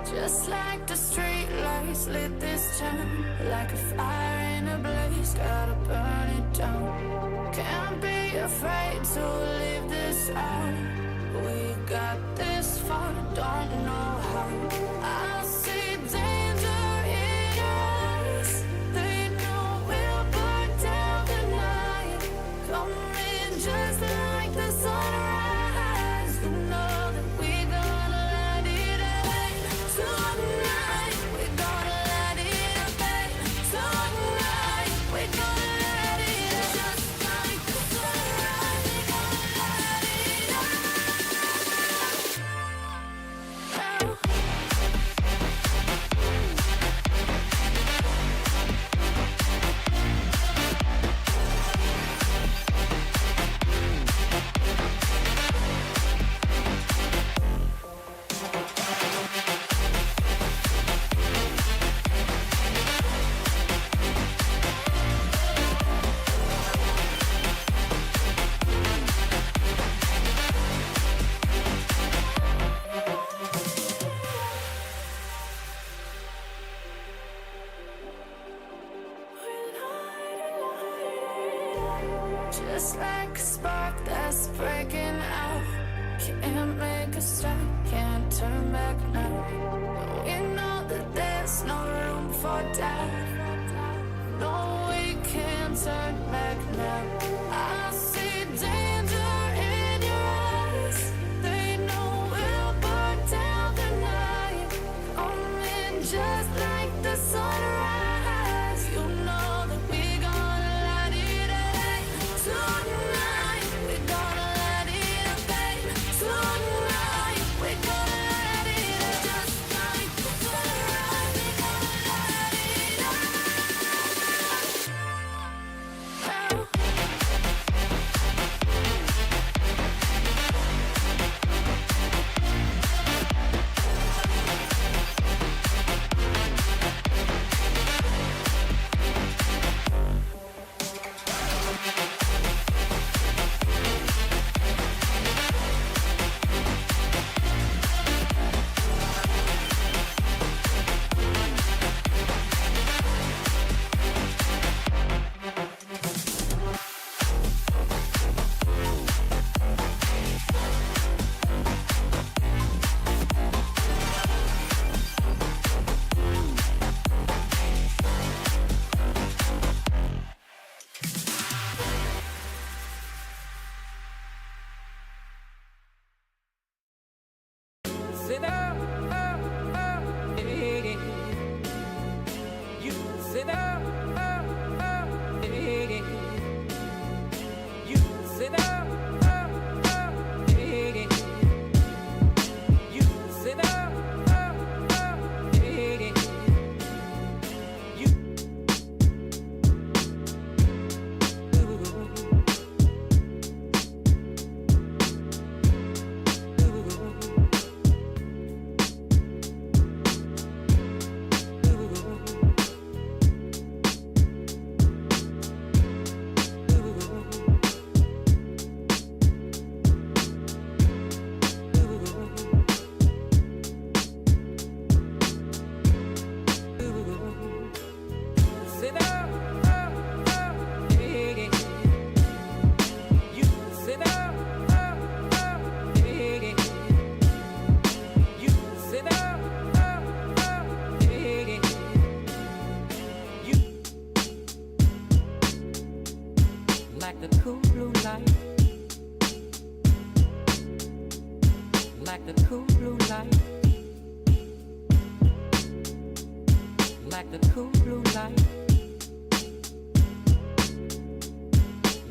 Just like the street lights lit this town, like a fire in a blaze, gotta burn it down. Can't be afraid to leave this out. We got this far, don't know how. I see danger in your eyes. They know we'll burn down the night. Coming just like the sunrise. You know that we gonna let it rain. Tonight we gonna let it rain. Tonight we gonna let it rain. Just like the sunrise, we gonna let it rain. Just like a spark that's breaking out. Can't make a stop, can't turn back now. We know that there's no room for doubt. No, we can't turn back now. I see danger in your eyes. They know we'll burn down the night. Coming just like the sunrise. You know that we gonna let it rain. Tonight we gonna let it rain. Tonight we gonna let it rain. Just like the sunrise, we gonna let it rain. Sit up, yeah. You sit up, yeah. You sit up, yeah. You sit up, yeah. You. Sit up, yeah. You sit up, yeah. You sit up, yeah. You like the cool blue light, like the cool blue light, like the cool blue light.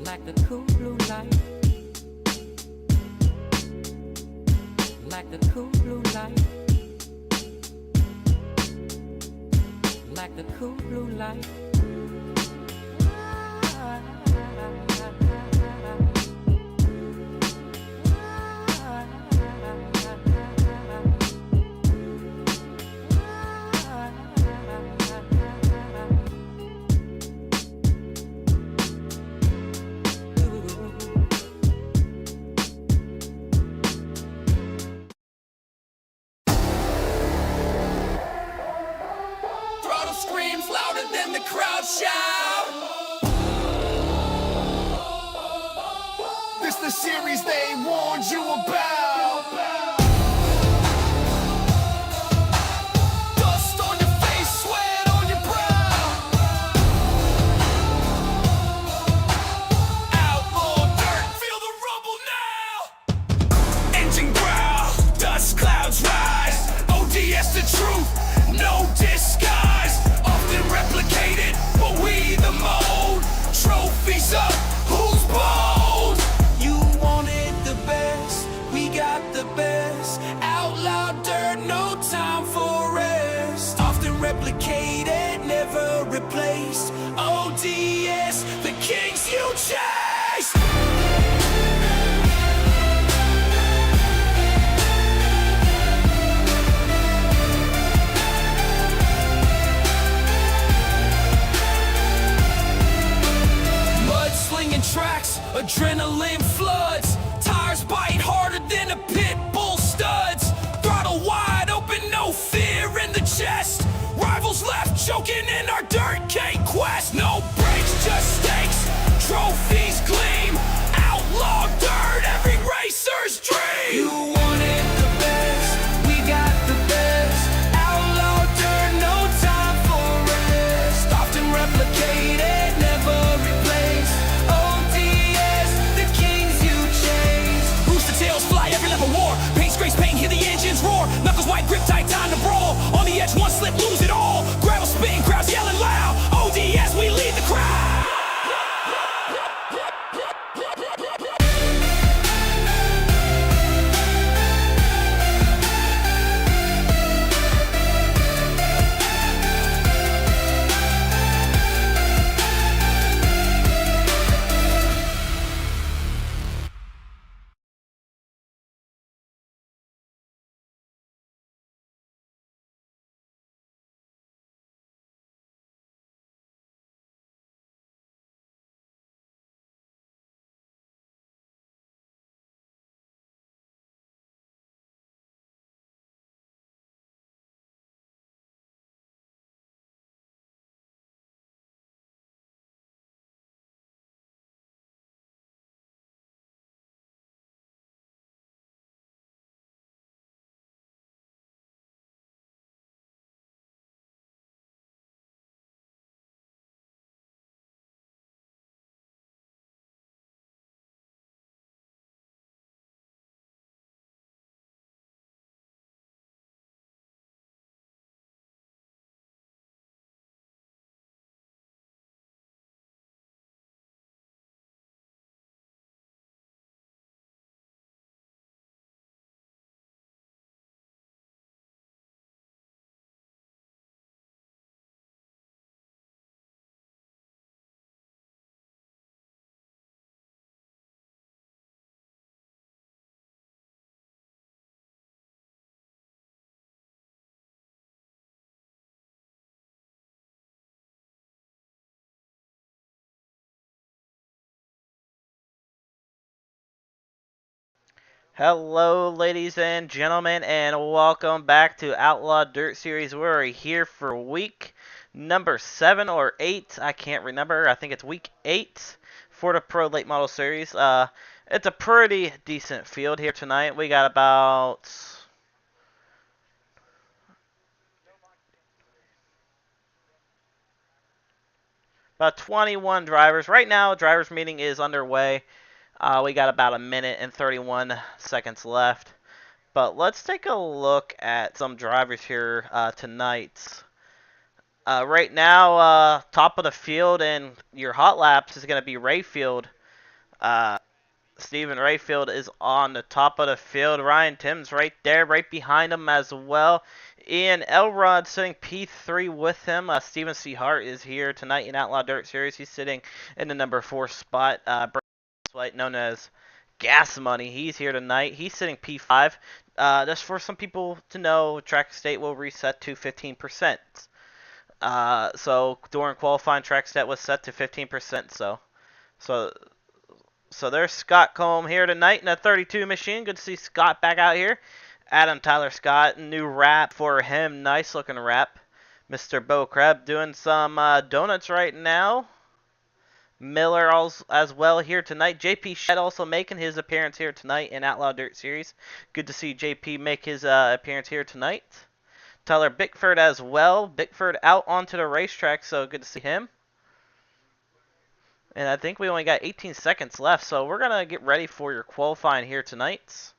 Like the cool blue light, like the cool blue light, like the cool blue light. and the crowd shout. This the series they warned you about. Dust on your face, sweat on your brow. Outlaw dirt, feel the rumble now. Engine growl, dust clouds rise. ODS the truth, no disguise. Often replicated, but we the mold. Trophies up, who's bold? You wanted the best, we got the best. Outlaw dirt, no time for rest. Often replicated, never replaced. ODS, the kings you chased. Tracks, adrenaline floods. Tires bite harder than a pit bull studs. Throttle wide open, no fear in the chest. Rivals left choking in our dirt cake quest. No brakes, just stakes. Trophies gleam. Outlaw dirt, every racer's dream. You wanted the best, we got the best. Outlaw dirt, no time for rest. Often replicated, never replaced. War. Paint scrapes, paint, hear the engines roar. Knuckles white, grip tight, time to brawl. On the edge, one slip, lose it all. Gravel spitting, crowds yelling loud. ODS, we lead the crowd. Hello, ladies and gentlemen, and welcome back to Outlaw Dirt Series. We're here for week number 7 or 8. I can't remember. I think it's week 8 for the Pro Late Model Series. It's a pretty decent field here tonight. We got about 21 drivers. Right now, drivers meeting is underway. We got about a minute and 31 seconds left. But let's take a look at some drivers here tonight. Right now, top of the field and your hot laps is going to be Rayfield. Steven Rayfield is on the top of the field. Ryan Timms right there, right behind him as well. Ian Elrod sitting P3 with him. Steven C. Hart is here tonight in Outlaw Dirt Series. He's sitting in the number 4 spot. White, known as Gas Money, he's here tonight. He's sitting P5. Just for some people to know, track state will reset to 15%. So during qualifying, track stat was set to 15%. So there's Scott Combe here tonight in a 32 machine. Good to see Scott back out here. Adam Tyler Scott, new wrap for him. Nice looking wrap. Mr. Bo Crab doing some donuts right now. Miller as well here tonight. JP Shed also making his appearance here tonight in Outlaw Dirt Series. Good to see JP make his appearance here tonight. Tyler Bickford as well. Bickford out onto the racetrack, so good to see him. And I think we only got 18 seconds left, so we're going to get ready for your qualifying here tonight.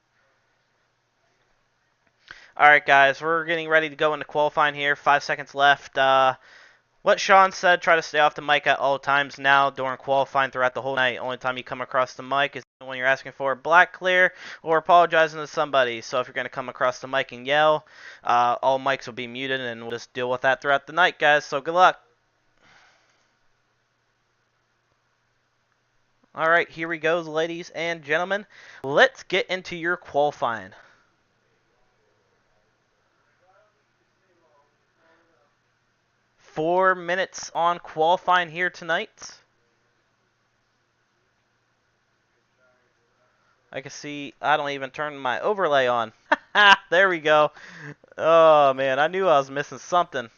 Alright guys, we're getting ready to go into qualifying here. 5 seconds left. What Sean said, try to stay off the mic at all times now during qualifying throughout the whole night. Only time you come across the mic is when you're asking for black clear or apologizing to somebody. So if you're going to come across the mic and yell, all mics will be muted, and we'll just deal with that throughout the night, guys. So good luck. Alright, here we go, ladies and gentlemen. Let's get into your qualifying. Four minutes on qualifying here tonight. I can see, I don't even turn my overlay on. There we go. Oh man, I knew I was missing something.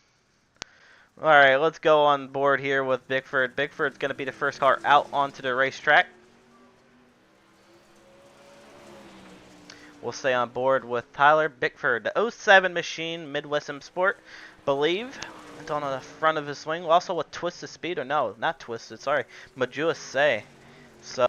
Alright, let's go on board here with Bickford. Bickford's going to be the first car out onto the racetrack. We'll stay on board with Tyler Bickford. The 07 machine, Midwest M Sport, believe. It's on the front of his swing. Also with Twisted Speed, or no, not Twisted, sorry. Majua Say. So,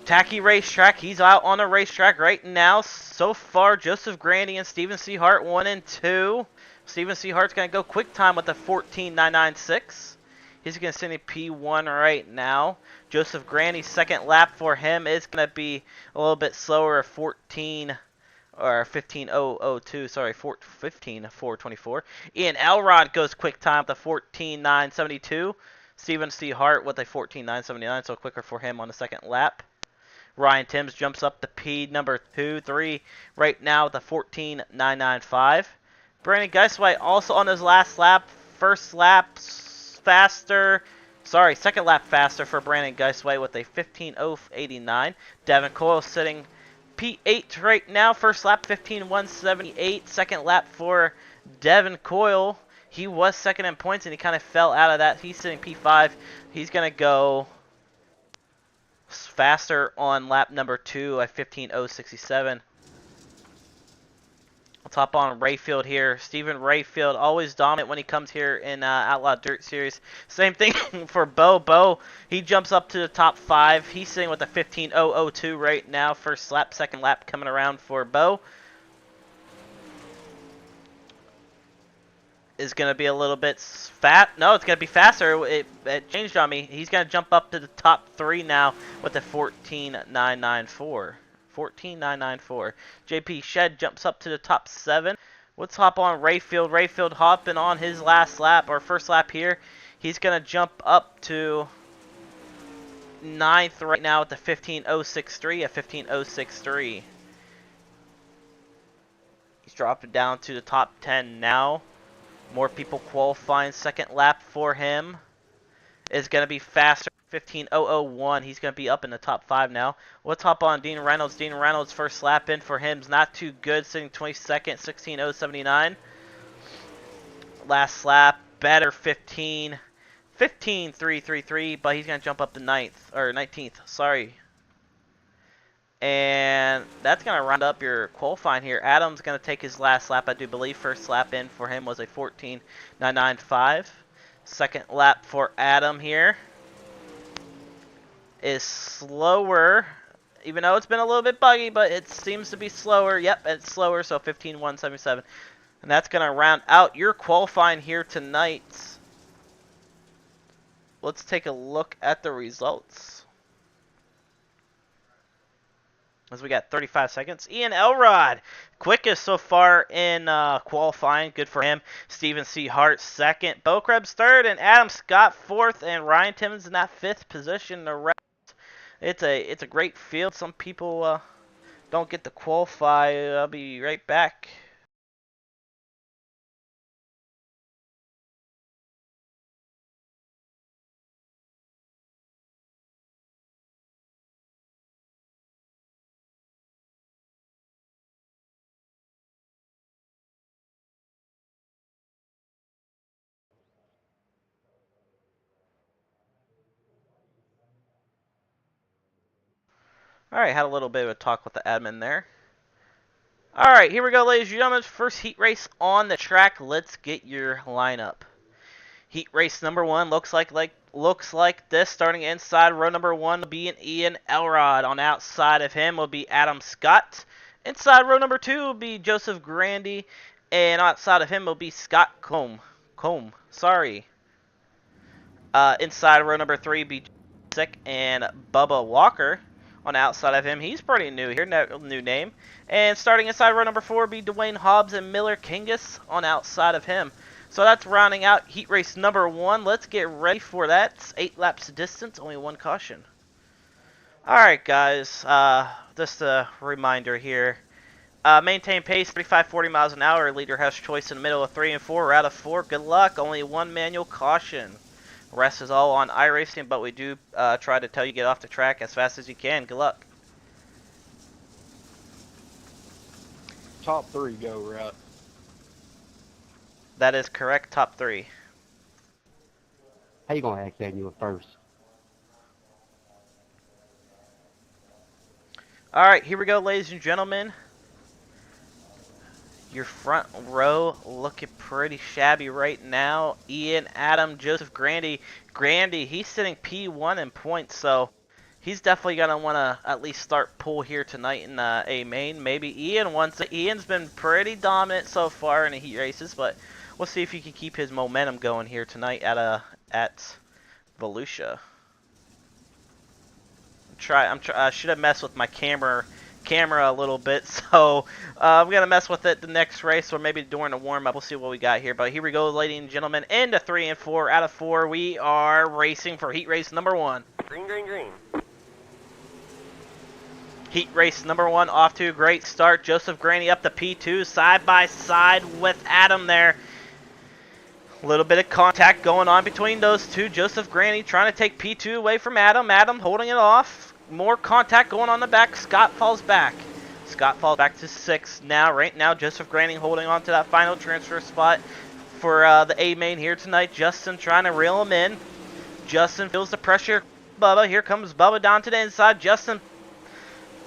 Tacky Racetrack, he's out on the racetrack right now. So far, Joseph Grandy and Steven C. Hart 1 and 2. Steven C. Hart's going to go quick time with a 14.996. He's going to send a P1 right now. Joseph Grandy's second lap for him is going to be a little bit slower, 14 or 15.002. Sorry, 15.424. Ian Elrod goes quick time with a 14.972. Steven C. Hart with a 14.979, so quicker for him on the second lap. Ryan Timms jumps up to P number 2, 3 right now with a 14.995. Brandon Geiswhite also on his last lap. First lap faster. Sorry, second lap faster for Brandon Geiswhite with a 15.089. Devin Coyle sitting P8 right now. First lap 15.178. Second lap for Devin Coyle. He was second in points and he kind of fell out of that. He's sitting P5. He's going to go faster on lap number 2 at 15.067. Let's hop on Rayfield here. Stephen Rayfield, always dominant when he comes here in Outlaw Dirt Series. Same thing for Bo. Bo, he jumps up to the top 5. He's sitting with a 15.002 right now. First lap, second lap coming around for Bo. Is going to be a little bit fat. No, it's going to be faster. It changed on me. He's going to jump up to the top 3 now with a 14.994. 14.994. JP Shed jumps up to the top 7. Let's hop on Rayfield. Rayfield hopping on his last lap, or first lap here. He's going to jump up to 9th right now with the 15.063 at 15.063. He's dropping down to the top 10 now. More people qualifying. Second lap for him is going to be faster. 15.001. He's going to be up in the top 5 now. Let's hop on Dean Reynolds. Dean Reynolds' first lap in for him is not too good, sitting 22nd, 16.079. Last lap, better 15.333, but he's going to jump up to 19th. Sorry. And that's going to round up your qualifying here. Adam's going to take his last lap, I do believe. First lap in for him was a 14.995. Second lap for Adam here is slower, even though it's been a little bit buggy, but it seems to be slower. Yep, it's slower, so 15.177. And that's going to round out your qualifying here tonight. Let's take a look at the results. As we got 35 seconds. Ian Elrod, quickest so far in qualifying. Good for him. Steven C. Hart, second. Bo Krebs, third. And Adam Scott, fourth. And Ryan Timmons in that fifth position. The rest, it's a great field. Some people don't get to qualify. I'll be right back. Alright, had a little bit of a talk with the admin there. Alright, here we go, ladies and gentlemen. First heat race on the track. Let's get your lineup. Heat race number 1 looks like this. Starting inside row number 1 will be an Ian Elrod. On outside of him will be Adam Scott. Inside row number 2 will be Joseph Grandy. And outside of him will be Scott Combe. Sorry. Inside row number 3 will be Sick and Bubba Walker. On the outside of him, he's pretty new here, new name. And starting inside row number 4 will be Dwayne Hobbs and Miller Kingus on outside of him. So that's rounding out heat race number 1. Let's get ready for that. It's 8 laps distance, only 1 caution. Alright guys, just a reminder here. Maintain pace, 35-40 miles an hour. Leader has choice in the middle of 3 and 4. Out of 4, good luck. Only 1 manual caution. The rest is all on iRacing, but we do try to tell you get off the track as fast as you can. Good luck. Top 3 go, right? That is correct, top 3. How you gonna ask that you were first? Alright, here we go, ladies and gentlemen. Your front row looking pretty shabby right now. Ian, Adam, Joseph Grandy. Grandy, he's sitting P1 in points, so he's definitely going to want to at least start pull here tonight in A main. Maybe Ian wants it. Ian's been pretty dominant so far in the heat races, but we'll see if he can keep his momentum going here tonight at Volusia. I should have messed with my camera a little bit, so I'm gonna mess with it the next race, or maybe during the warm-up. We'll see what we got here, but here we go, ladies and gentlemen, into 3 and 4. Out of 4, we are racing for heat race number 1. Green, green, green. Heat race number 1 off to a great start. Joseph Granny up to P2, side by side with Adam there. A little bit of contact going on between those two. Joseph Granny trying to take P2 away from Adam. Adam holding it off. More contact going on the back. Scott falls back. Scott falls back to 6 now. Right now, Joseph Granny holding on to that final transfer spot for the A main here tonight. Justin trying to reel him in. Justin feels the pressure. Bubba, here comes Bubba down to the inside. Justin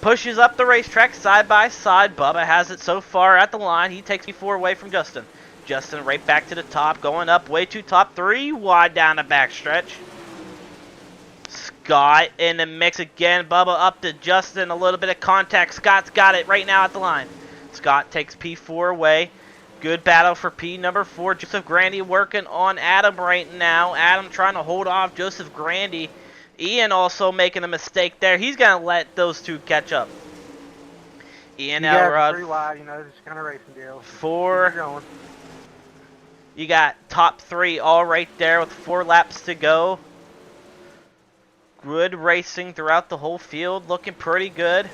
pushes up the racetrack side by side. Bubba has it so far at the line. He takes P4 away from Justin. Justin right back to the top, going up way too top. 3 wide down the backstretch. Scott in the mix again. Bubba up to Justin. A little bit of contact. Scott's got it right now at the line. Scott takes P4 away. Good battle for P number 4. Joseph Grandy working on Adam right now. Adam trying to hold off Joseph Grandy. Ian also making a mistake there. He's going to let those two catch up. Ian Elrod. 3 wide, you know, just kind of racing deal. 4. You got top 3 all right there with 4 laps to go. Good racing throughout the whole field, looking pretty good.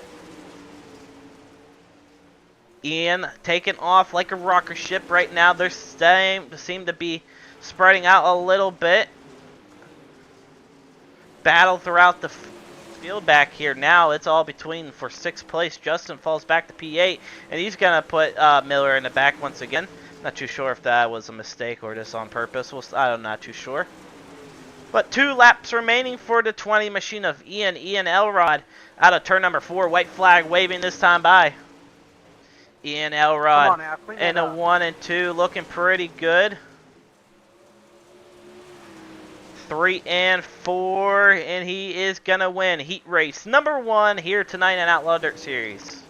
Ian taking off like a rocket ship right now. They seem to be spreading out a little bit. Battle throughout the field back here. Now it's all between for 6th place. Justin falls back to P8, and he's going to put Miller in the back once again. Not too sure if that was a mistake or just on purpose. I'm not too sure. But 2 laps remaining for the 20 machine of Ian Elrod out of turn number 4. White flag waving this time by. Ian Elrod in a 1 and 2, looking pretty good. 3 and 4, and he is going to win heat race number 1 here tonight in Outlaw Dirt Series.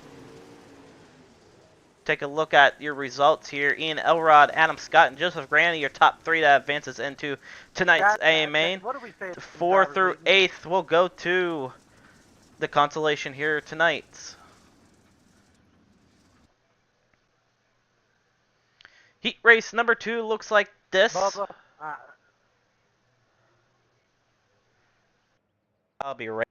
Take a look at your results here. Ian Elrod, Adam Scott, and Joseph Grandy, your top 3 that advances into tonight's A main. 4 through 8th will go to the consolation here tonight. Heat race number 2 looks like this. I'll be right.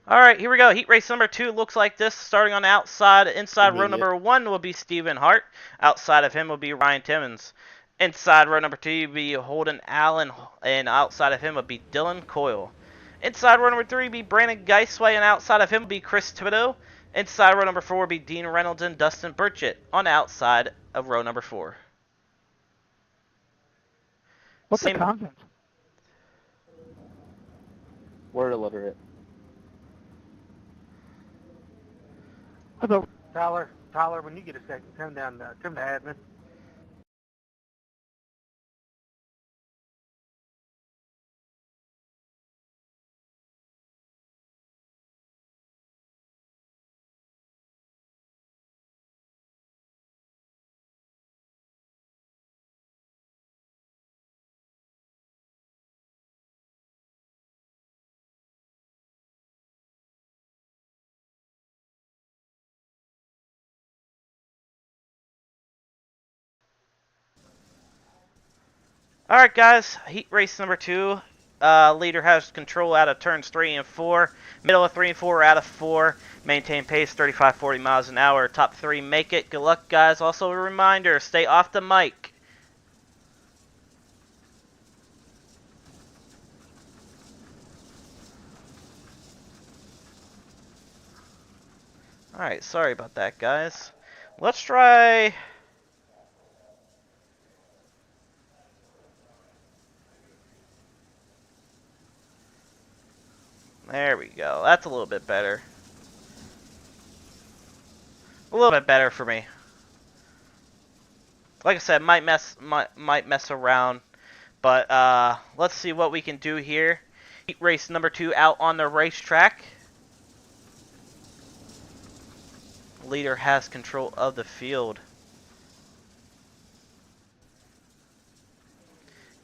Alright, here we go. Heat race number 2 looks like this. Starting on the outside, inside row number 1 will be Stephen Hart. Outside of him will be Ryan Timmons. Inside row number 2 would be Holden Allen, and outside of him would be Dylan Coyle. Inside row number 3 would be Brandon Geisway, and outside of him would be Chris Thibodeau. Inside row number 4 would be Dean Reynolds and Dustin Burchett on the outside of row number 4. What's Same. the content? Word illiterate. Hello. Tyler, when you get a second, come to admin. Alright guys, heat race number 2. Leader has control out of turns 3 and 4. Middle of 3 and 4 out of 4. Maintain pace 35-40 miles an hour. Top 3 make it. Good luck guys. Also a reminder, stay off the mic. Alright, sorry about that guys. Let's try... There we go. That's a little bit better. A little bit better for me. Like I said, might mess around, but let's see what we can do here. Heat race number 2 out on the racetrack. Leader has control of the field.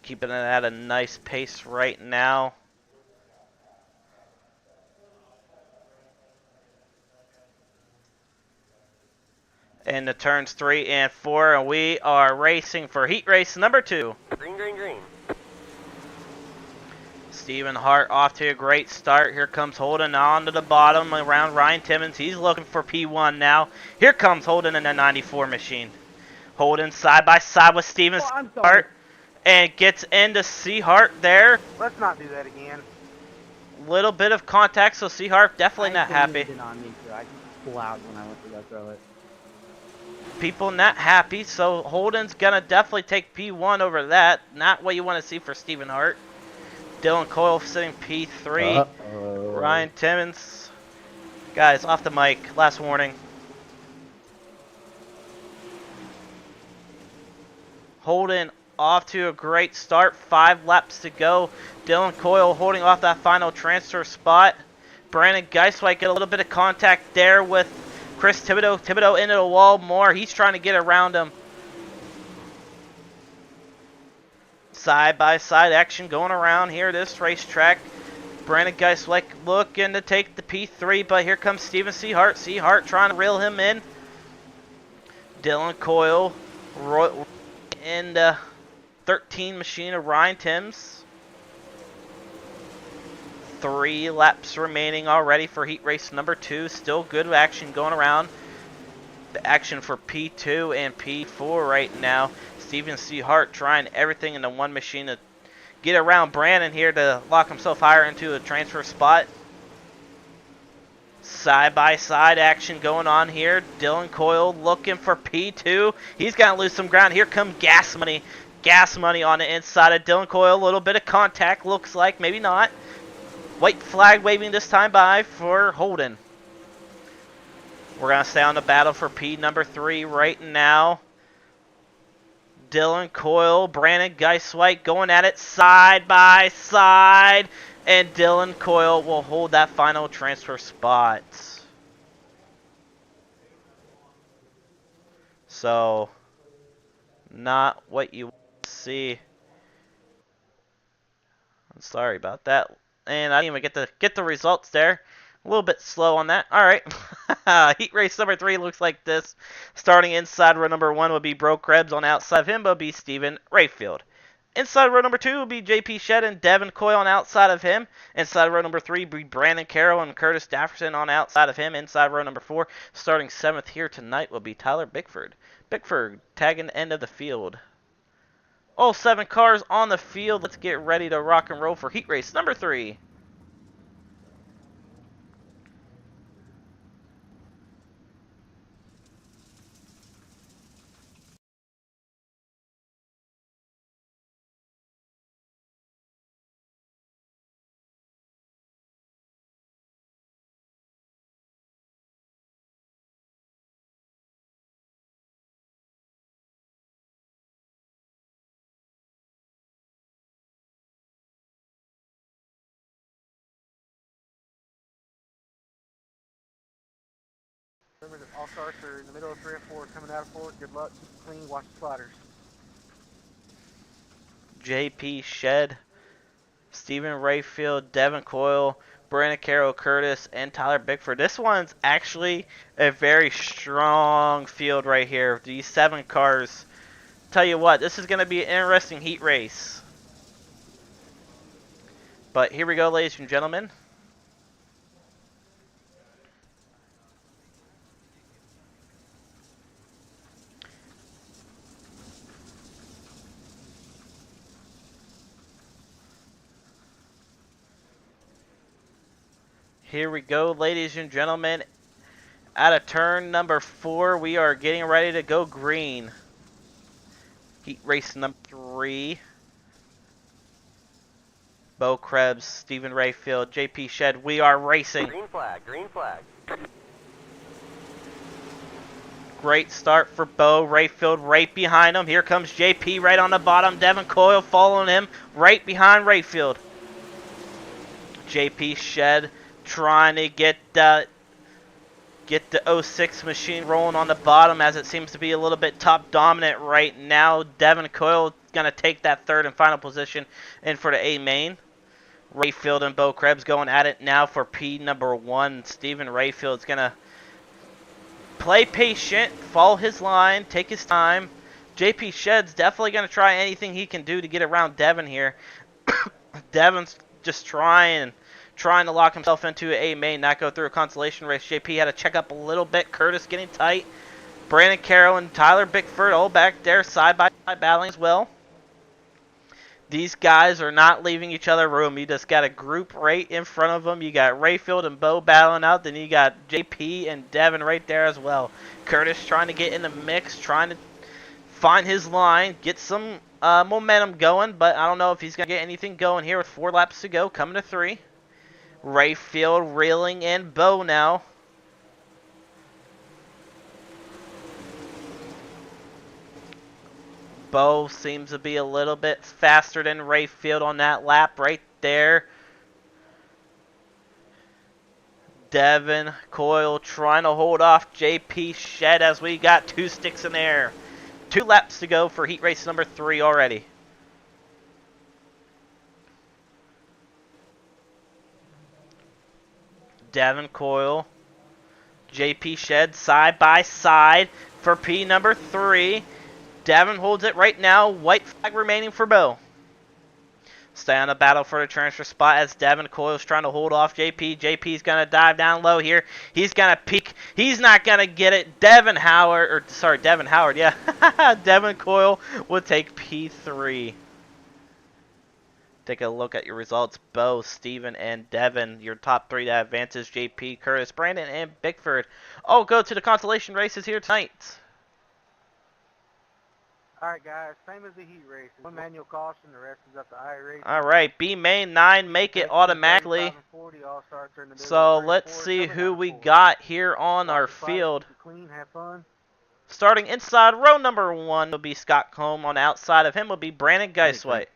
Keeping it at a nice pace right now. In the turns 3 and 4, and we are racing for heat race number 2. Green. Stephen Hart off to a great start. Here comes Holden on to the bottom around Ryan Timmons. He's looking for P1 now. Here comes Holden in the 94 machine. Holden side by side with Stephen Hart and gets into Seahart there. Let's not do that again. Little bit of contact, so Seahart definitely not happy. On me, so I just pull out when I went to go throw it. People not happy, so Holden's gonna definitely take P1 over that. Not what you want to see for Stephen Hart. Dylan Coyle sitting P3. Ryan Timmons. Guys, off the mic. Last warning. Holden off to a great start. 5 laps to go. Dylan Coyle holding off that final transfer spot. Brandon Geiswike get a little bit of contact there with Chris Thibodeau. Thibodeau into the wall more. He's trying to get around him. Side-by-side action going around here this racetrack. Brandon Geiswike looking to take the P3, but here comes Steven Seahart. Seahart trying to reel him in. Dylan Coyle in the 13 machine of Ryan Timms. 3 laps remaining already for heat race number 2. Still good action going around. The action for P2 and P4 right now. Steven Seahart trying everything in the one machine to get around Brandon here to lock himself higher into a transfer spot. Side-by-side action going on here. Dylan Coyle looking for P2. He's got to lose some ground. Here comes Gas Money. Gas Money on the inside of Dylan Coyle. A little bit of contact, looks like. Maybe not. White flag waving this time by for Holden. We're going to stay on the battle for P number 3 right now. Dylan Coyle, Brandon Geiswike going at it side by side. And Dylan Coyle will hold that final transfer spot. So, not what you want to see. I'm sorry about that. And I didn't even get the results there. A little bit slow on that. Alright. Heat race number 3 looks like this. Starting inside row number 1 would be Bro Krebs. On outside of him would be Steven Rayfield. Inside row number 2 would be JP Shedd and Devin Coyle on outside of him. Inside row number 3 would be Brandon Carroll and Curtis Dafferson on outside of him. Inside row number 4, starting 7th here tonight, will be Tyler Bickford. Bickford tagging the end of the field. All 7 cars on the field. Let's get ready to rock and roll for heat race number 3. Remember that all starts are in the middle of 3 and 4, coming out of 4. Good luck, keep it clean, watch the sliders. JP Shed, Stephen Rayfield, Devin Coyle, Brandon Carroll Curtis, and Tyler Bickford. This one's actually a very strong field right here. These 7 cars. Tell you what, this is going to be an interesting heat race. But here we go, ladies and gentlemen. Here we go, ladies and gentlemen. Out of turn number 4, we are getting ready to go green. Heat race number 3. Bo Krebs, Stephen Rayfield, JP Shed. We are racing. Green flag, green flag. Great start for Bo. Rayfield right behind him. Here comes JP right on the bottom. Devin Coyle following him right behind Rayfield. JP Shed trying to get the 06 machine rolling on the bottom, as it seems to be a little bit top dominant right now. Devin Coyle going to take that 3rd and final position in for the A main. Rayfield and Bo Krebs going at it now for P number 1. Stephen Rayfield's going to play patient, follow his line, take his time. JP Shed's definitely going to try anything he can do to get around Devin here. Devin's just trying to lock himself into A main, not go through a consolation race. JP had to check up a little bit. Curtis getting tight. Brandon Carroll and Tyler Bickford all back there side by side battling as well. These guys are not leaving each other room. You just got a group right in front of them. You got Rayfield and Bo battling out. Then you got JP and Devin right there as well. Curtis trying to get in the mix, trying to find his line, get some momentum going. But I don't know if he's going to get anything going here with 4 laps to go, coming to 3. Rayfield reeling in Bo now. Bo seems to be a little bit faster than Rayfield on that lap right there. Devin Coyle trying to hold off JP Shed as we got 2 sticks in there. 2 laps to go for heat race number 3 already. Devin Coyle, JP Shed side by side for P number 3. Devin holds it right now. White flag remaining for Bo. Stay on the battle for the transfer spot as Devin Coyle's trying to hold off JP. JP's going to dive down low here. He's going to peek. He's not going to get it. Devin Howard, yeah. Devin Coyle will take P3. Take a look at your results. Bo, Steven, and Devin. Your top 3 that advances. JP, Curtis, Brandon, and Bickford all go to the consolation races here tonight. Alright guys, same as the heat race. 1 manual caution, the rest is up to iRacing. Alright, B main 9 make it automatically. 40, all starts are in the middle So of 3 and let's 4, see coming who out we 4. got here on Watch our the sliders, field. keep it clean, have fun. Starting inside row number 1 will be Scott Combe. On the outside of him will be Brandon Geiswhite.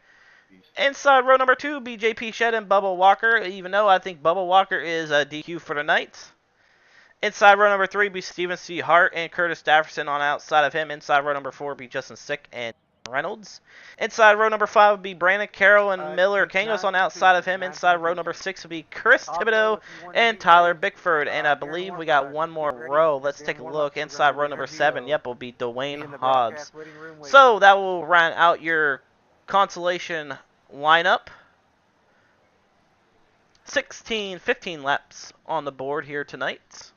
Inside row number 2 will be JP Shed and Bubba Walker, even though I think Bubba Walker is a DQ for the night. Inside row number 3 will be Steven C. Hart and Curtis Stafferson. On the outside of him, inside row number 4 will be Justin Sick and Reynolds. Inside row number 5 will be Brandon Carroll and Miller Kangos. On the outside of him, inside row number 6 will be Chris Thibodeau and Tyler Bickford. And I believe we got one more row. Let's take a look. Inside row number 7, yep, will be Dwayne Hobbs. So that will round out your consolation lineup. 15 laps on the board here tonight.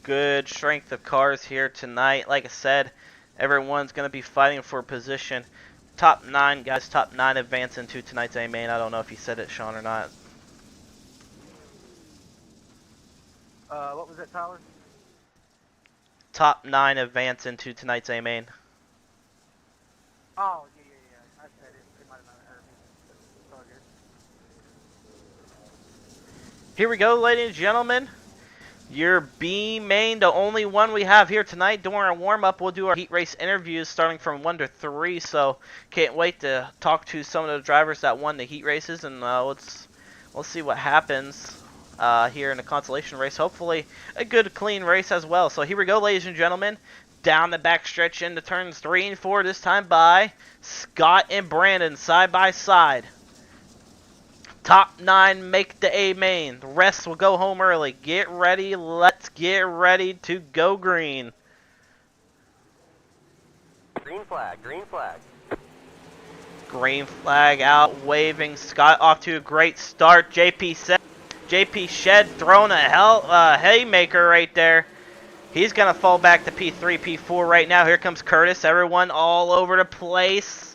good strength of cars here tonight. Like I said, everyone's going to be fighting for position. Top 9, guys. Top 9 advance into tonight's A main. I don't know if you said it, Sean, or not. What was that, Tyler? Top 9 advance into tonight's A main. Oh, yeah. I said it. They might have not heard me. It's all good. Here we go, ladies and gentlemen. Your B main, the only one we have here tonight. During our warm-up, we'll do our heat race interviews starting from 1 to 3. So can't wait to talk to some of the drivers that won the heat races, and let's see what happens here in the consolation race. Hopefully a good, clean race as well. So here we go, ladies and gentlemen. Down the backstretch into turns 3 and 4. This time by Scott and Brandon side by side. Top 9 make the A main. The rest will go home early. Get ready. Let's get ready to go green. Green flag, green flag. Green flag out, waving. Scott off to a great start. JP Shed throwing a haymaker right there. He's going to fall back to P3, P4 right now. Here comes Curtis. Everyone all over the place.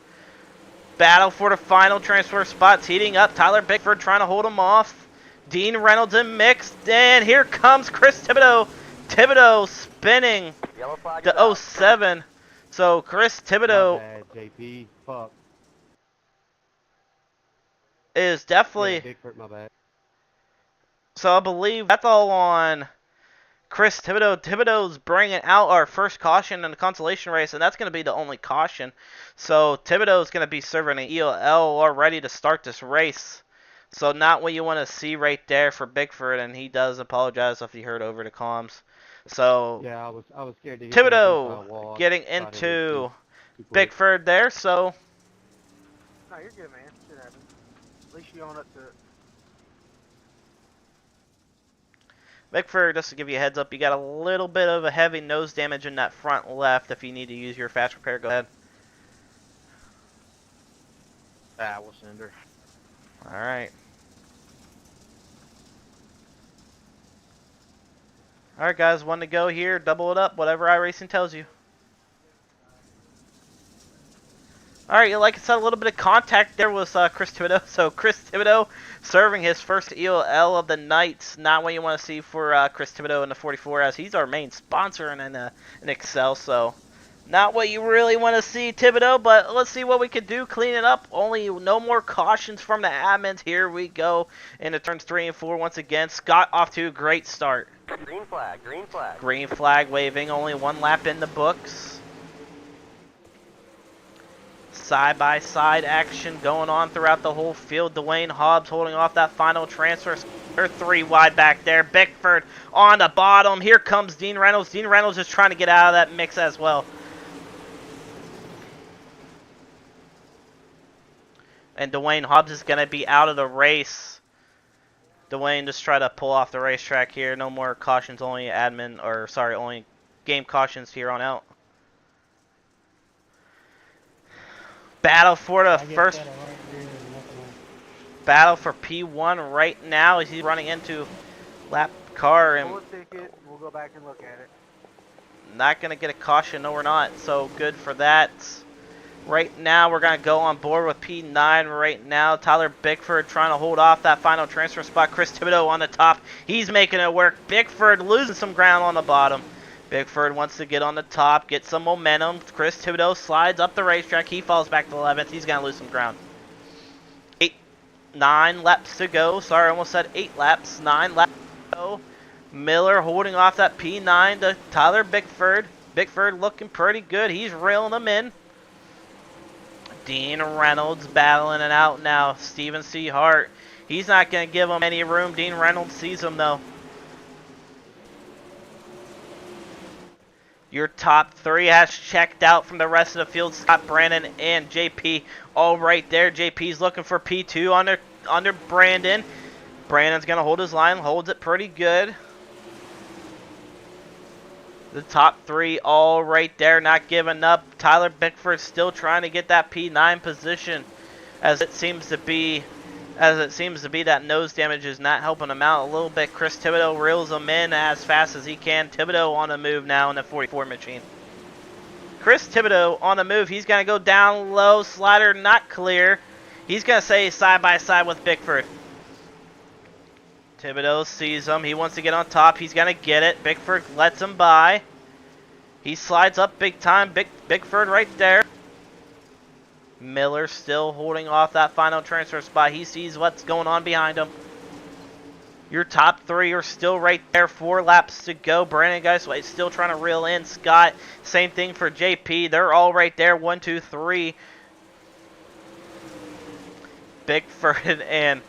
Battle for the final transfer spots heating up. Tyler Bickford trying to hold him off. Dean Reynolds in mixed. And here comes Chris Thibodeau. Thibodeau spinning Yellow flag the 07. So Chris Thibodeau My bad, JP. Fuck. is definitely... Yeah, Bigfoot, my bad. So I believe that's all on Chris Thibodeau. Thibodeau's bringing out our first caution in the consolation race, and that's going to be the only caution. So Thibodeau's going to be serving an EOL already to start this race. So not what you want to see right there for Bickford, and he does apologize if he heard over the comms. So Yeah, I was scared to hit that Thibodeau wall. getting I thought it was into too quick. Bickford there. So No, you're good, man. Shit happens. At least you own up to it. Bickford, just to give you a heads up, you got a little bit of a heavy nose damage in that front left. If you need to use your fast repair, go ahead. We'll send her. Alright. Alright guys, 1 to go here. Double it up, whatever iRacing tells you. Alright, like I said, a little bit of contact there was Chris Thibodeau. So Chris Thibodeau serving his first EOL of the night. Not what you want to see for Chris Thibodeau in the 44, as he's our main sponsor in Excel. So not what you really want to see, Thibodeau, but let's see what we can do. Clean it up. Only no more cautions from the admins. Here we go into turns 3 and 4 once again. Scott off to a great start. Green flag, green flag. Green flag waving. Only 1 lap in the books. Side-by-side action going on throughout the whole field. Dwayne Hobbs holding off that final transfer. They're 3 wide back there. Bickford on the bottom. Here comes Dean Reynolds. Dean Reynolds is trying to get out of that mix as well. And Dwayne Hobbs is going to be out of the race. Dwayne just try to pull off the racetrack here. No more cautions, only only game cautions here on out. Battle for the first battle for P1 right now as he's running into lap car and Pull a ticket. We'll go back and look at it. not going to get a caution. No, we're not. So good for that. Right now, we're going to go on board with P9 right now. Tyler Bickford trying to hold off that final transfer spot. Chris Thibodeau on the top. He's making it work. Bickford losing some ground on the bottom. Bickford wants to get on the top, get some momentum. Chris Thibodeau slides up the racetrack. He falls back to 11th. He's going to lose some ground. 9 laps to go. Sorry, I almost said 8 laps. 9 laps to go. Miller holding off that P9 to Tyler Bickford. Bickford looking pretty good. He's reeling them in. Dean Reynolds battling it out now. Steven C. Hart. He's not going to give him any room. Dean Reynolds sees him, though. Your top 3 has checked out from the rest of the field. Scott, Brandon, and JP all right there. JP's looking for P2 under Brandon. Brandon's going to hold his line. Holds it pretty good. The top 3 all right there, not giving up. Tyler Bickford still trying to get that P9 position, as it seems to be as it seems to be that nose damage is not helping him out a little bit. Chris Thibodeau reels him in as fast as he can. Thibodeau on the move now in the 44 machine. Chris Thibodeau on the move. He's going to go down low. Slider not clear. He's going to stay side by side with Bickford. Thibodeau sees him. He wants to get on top. He's going to get it. Bickford lets him by. He slides up big time. Bickford right there. Miller still holding off that final transfer spot. He sees what's going on behind him. Your top three are still right there. 4 laps to go. Brandon Geisway still trying to reel in. Scott, same thing for JP. They're all right there. 1, 2, 3. Bickford and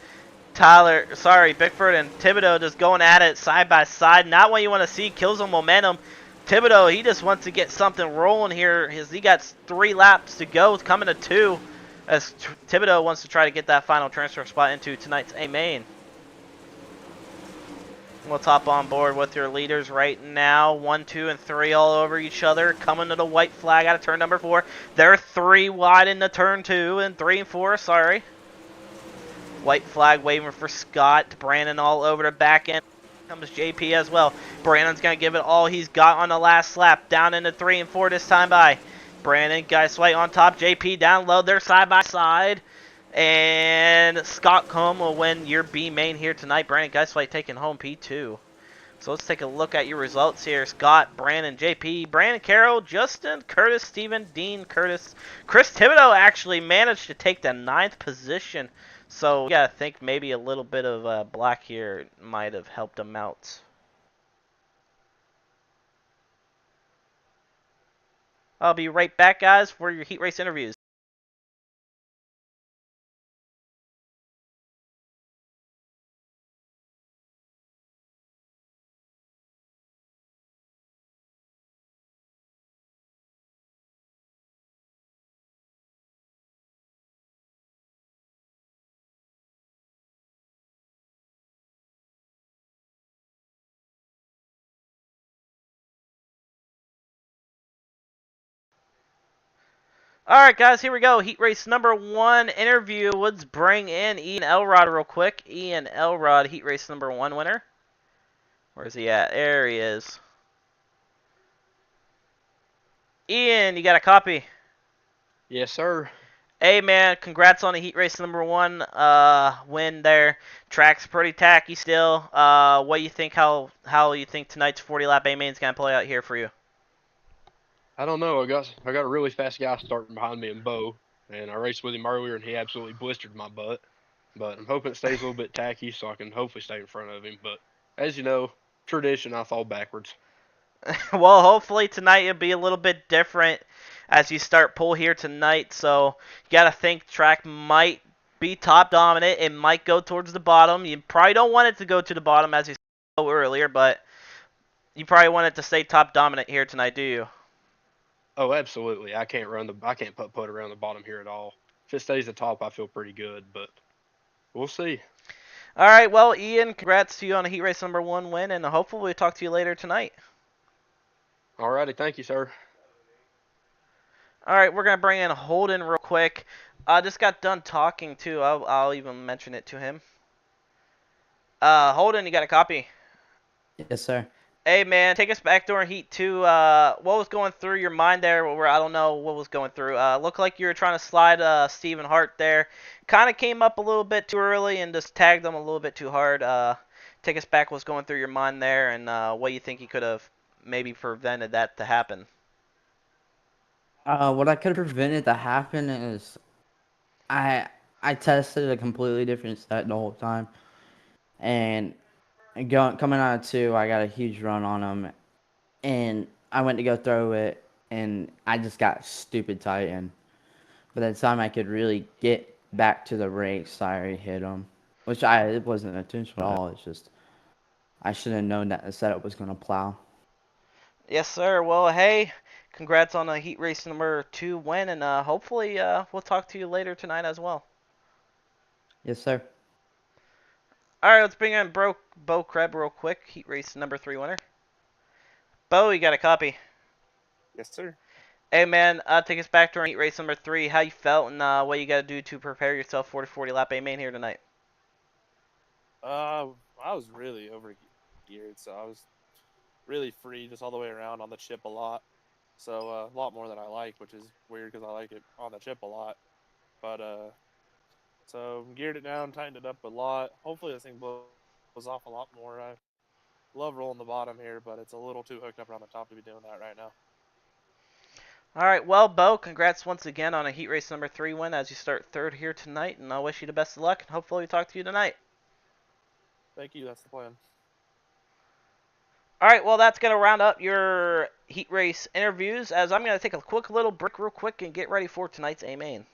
Bickford and Thibodeau just going at it side by side. Not what you want to see. Kills the momentum. Thibodeau, he just wants to get something rolling here. He got 3 laps to go. It's coming to 2 as Thibodeau wants to try to get that final transfer spot into tonight's A main. We'll hop on board with your leaders right now. 1, 2, and 3 all over each other. Coming to the white flag out of turn number 4. They're 3 wide into turn 2 and 3 and 4, sorry. White flag waving for Scott. Brandon all over the back end. Comes JP as well. Brandon's going to give it all he's got on the last lap. Down into 3 and 4 this time by. Brandon, Geisway on top. JP down low. They're side by side. And Scott Combe will win your B main here tonight. Brandon Geisway taking home P2. So let's take a look at your results here. Scott, Brandon, JP, Brandon, Carroll, Justin, Curtis, Steven, Dean, Curtis. Chris Thibodeau actually managed to take the 9th position. So we gotta think maybe a little bit of black here might have helped him out. I'll be right back, guys, for your heat race interviews. Alright, guys, here we go. Heat race number 1 interview. Let's bring in Ian Elrod real quick. Ian Elrod, heat race number 1 winner. Where's he at? There he is. Ian, you got a copy? Yes, sir. Hey, man, congrats on the heat race number 1 win there. Track's pretty tacky still. What do you think? How you think tonight's 40 lap A main is gonna play out here for you? I don't know. I got a really fast guy starting behind me in Bo, and I raced with him earlier, and he absolutely blistered my butt. But I'm hoping it stays a little bit tacky, so I can hopefully stay in front of him. But as you know, tradition, I fall backwards. Well, hopefully tonight it'll be a little bit different as you start pull here tonight. So you gotta think track might be top dominant. It might go towards the bottom. You probably don't want it to go to the bottom as you said earlier, but you probably want it to stay top dominant here tonight, do you? Oh, absolutely. I can't put around the bottom here at all. If it stays at top, I feel pretty good, but we'll see. All right, well, Ian, congrats to you on a heat race number 1 win, and hopefully we'll talk to you later tonight. Alrighty, thank you, sir. All right, we're gonna bring in Holden real quick. I just got done talking too. I'll even mention it to him. Holden, you got a copy? Yes, sir. Hey, man, take us back during Heat 2. What was going through your mind there? Where I don't know what was going through. Looked like you were trying to slide Stephen Hart there. Kind of came up a little bit too early and just tagged him a little bit too hard. Take us back what's going through your mind there and what you think you could have maybe prevented that to happen. What I could have prevented to happen is I tested a completely different set the whole time, and coming out of 2, I got a huge run on him, and I went to go throw it, and I just got stupid tight, and by the time I could really get back to the race, I already hit him, which it wasn't intentional at all. It's just I should have known that the setup was gonna plow. Yes, sir. Well, hey, congrats on a heat race number 2 win, and hopefully we'll talk to you later tonight as well. Yes, sir. All right, let's bring in Bo Kreb real quick. Heat race number 3 winner. Bo, you got a copy? Yes, sir. Hey, man, take us back during heat race number 3. How you felt and what you got to do to prepare yourself for the 40 lap A main here tonight? I was really overgeared, so I was really free just all the way around on the chip a lot. So a lot more than I like, which is weird because I like it on the chip a lot. But so geared it down, tightened it up a lot. Hopefully this thing blows off a lot more. I love rolling the bottom here, but it's a little too hooked up around the top to be doing that right now. All right, well, Bo, congrats once again on a heat race number 3 win as you start third here tonight, and I wish you the best of luck, and hopefully we talk to you tonight. Thank you. That's the plan. All right, well, that's going to round up your heat race interviews, as I'm going to take a quick little break real quick and get ready for tonight's A-Main.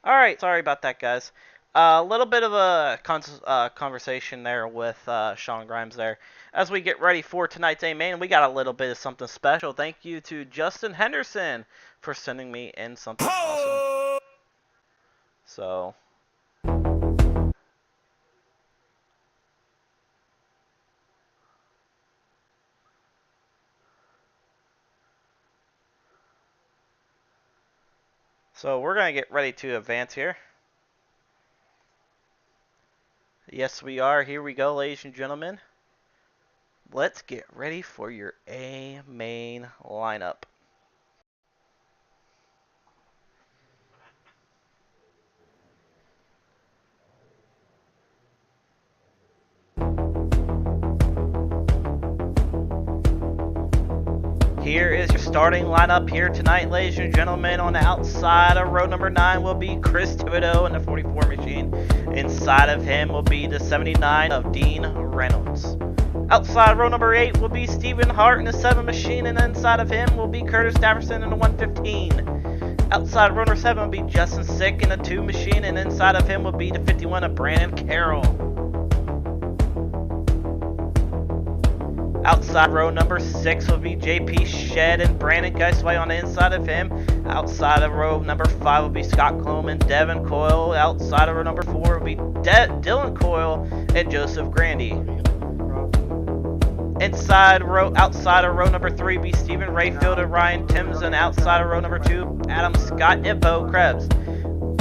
All right, sorry about that, guys. A little bit of a conversation there with Sean Grimes there. As we get ready for tonight's A-Main, we got a little bit of something special. Thank you to Justin Henderson for sending me in something awesome. So, we're going to get ready to advance here. Yes, we are. Here we go, ladies and gentlemen. Let's get ready for your A-Main lineup. Here is your starting lineup here tonight, ladies and gentlemen. On the outside of row number 9 will be Chris Thibodeau in the 44 machine. Inside of him will be the 79 of Dean Reynolds. Outside row number 8 will be Stephen Hart in the 7 machine, and inside of him will be Curtis Daverson in the 115. Outside row number 7 will be Justin Sick in the 2 machine, and inside of him will be the 51 of Brandon Carroll. Outside row number 6 will be JP Shed and Brandon Geisway on the inside of him. Outside of row number 5 will be Scott Klum and Devin Coyle. Outside of row number 4 will be Dylan Coyle and Joseph Grandy. Outside of row number 3 will be Stephen Rayfield and Ryan Timms, and outside of row number 2, Adam Scott and Bo Krebs.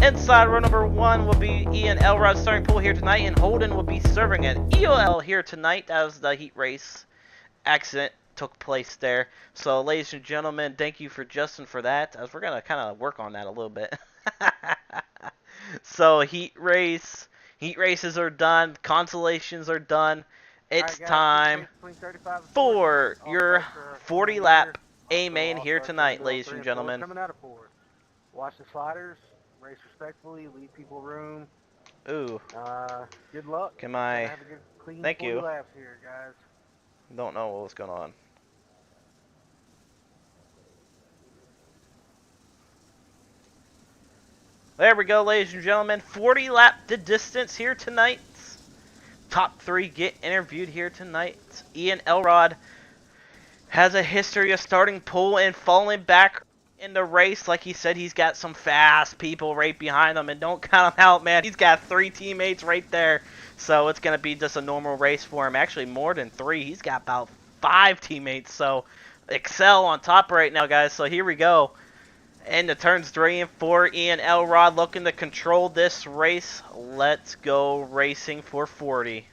Inside row number 1 will be Ian Elrod starting pool here tonight, and Holden will be serving at EOL here tonight as the heat race accident took place there. So, ladies and gentlemen, thank you for Justin for that, as we're going to kind of work on that a little bit. So, heat races are done, consolations are done. It's time for your 40-lap A-Main here tonight, ladies and gentlemen. Coming out of four. Watch the sliders, race respectfully, leave people room. Ooh. Good luck. Can I... Have a good, clean Thank 40 you. laps here, guys. Don't know what's going on. There we go, ladies and gentlemen. 40 lap the distance here tonight. Top 3 get interviewed here tonight. Ian Elrod has a history of starting pole and falling back in the race. Like he said, he's got some fast people right behind him, and don't count him out, man. He's got 3 teammates right there, so it's going to be just a normal race for him. Actually, more than 3. He's got about 5 teammates, so Excel on top right now, guys. So here we go. Into turns 3 and 4, Ian Elrod looking to control this race. Let's go racing for 40.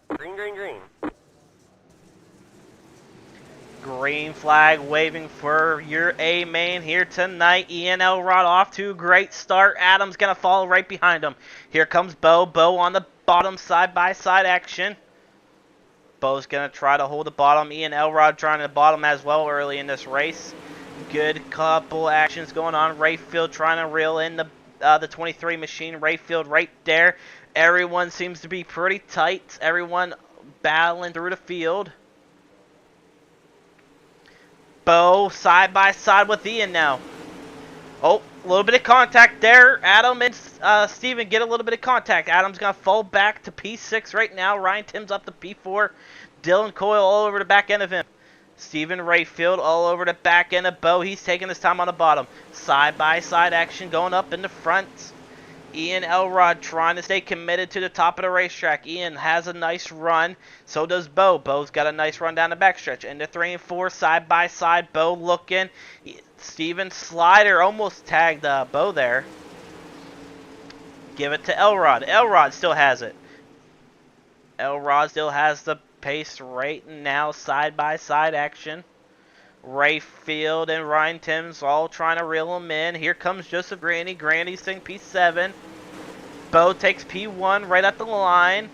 Green, green, green. Green flag waving for your A main here tonight. Ian Elrod off to a great start. Adam's going to follow right behind him. Here comes Bo. Bo on the bottom, side-by-side action. Bo's going to try to hold the bottom. Ian Elrod trying to bottom as well early in this race. Good couple actions going on. Rayfield trying to reel in the 23 machine. Rayfield right there. Everyone seems to be pretty tight. Everyone battling through the field. Bo side by side with Ian now. Oh, a little bit of contact there. Adam and Steven get a little bit of contact. Adam's going to fall back to P6 right now. Ryan Timms up to P4. Dylan Coyle all over the back end of him. Steven Rayfield all over the back end of Bo. He's taking his time on the bottom. Side by side action going up in the front. Ian Elrod trying to stay committed to the top of the racetrack. Ian has a nice run. So does Bo. Bo's got a nice run down the backstretch. Into 3 and 4, side by side. Bo looking. Steven Slider almost tagged Bo there. Give it to Elrod. Elrod still has it. Elrod still has the pace right now. Side by side action. Rayfield and Ryan Timms all trying to reel him in. Here comes Joseph Grandy. Grandy's taking P7. Bo takes P1 right at the line.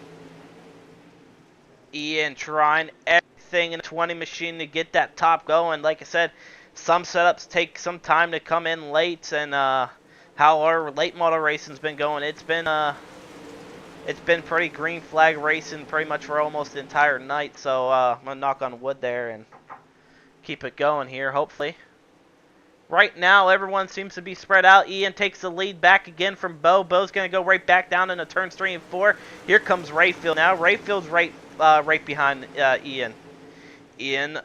Ian trying everything in the 20 machine to get that top going. Like I said, some setups take some time to come in late, and how our late model racing's been going, it's been pretty green flag racing pretty much for almost the entire night. So I'm gonna knock on wood there and keep it going here, hopefully. Right now, everyone seems to be spread out. Ian takes the lead back again from Bo. Bo's going to go right back down into turns 3 and 4. Here comes Rayfield now. Rayfield's right behind Ian. Ian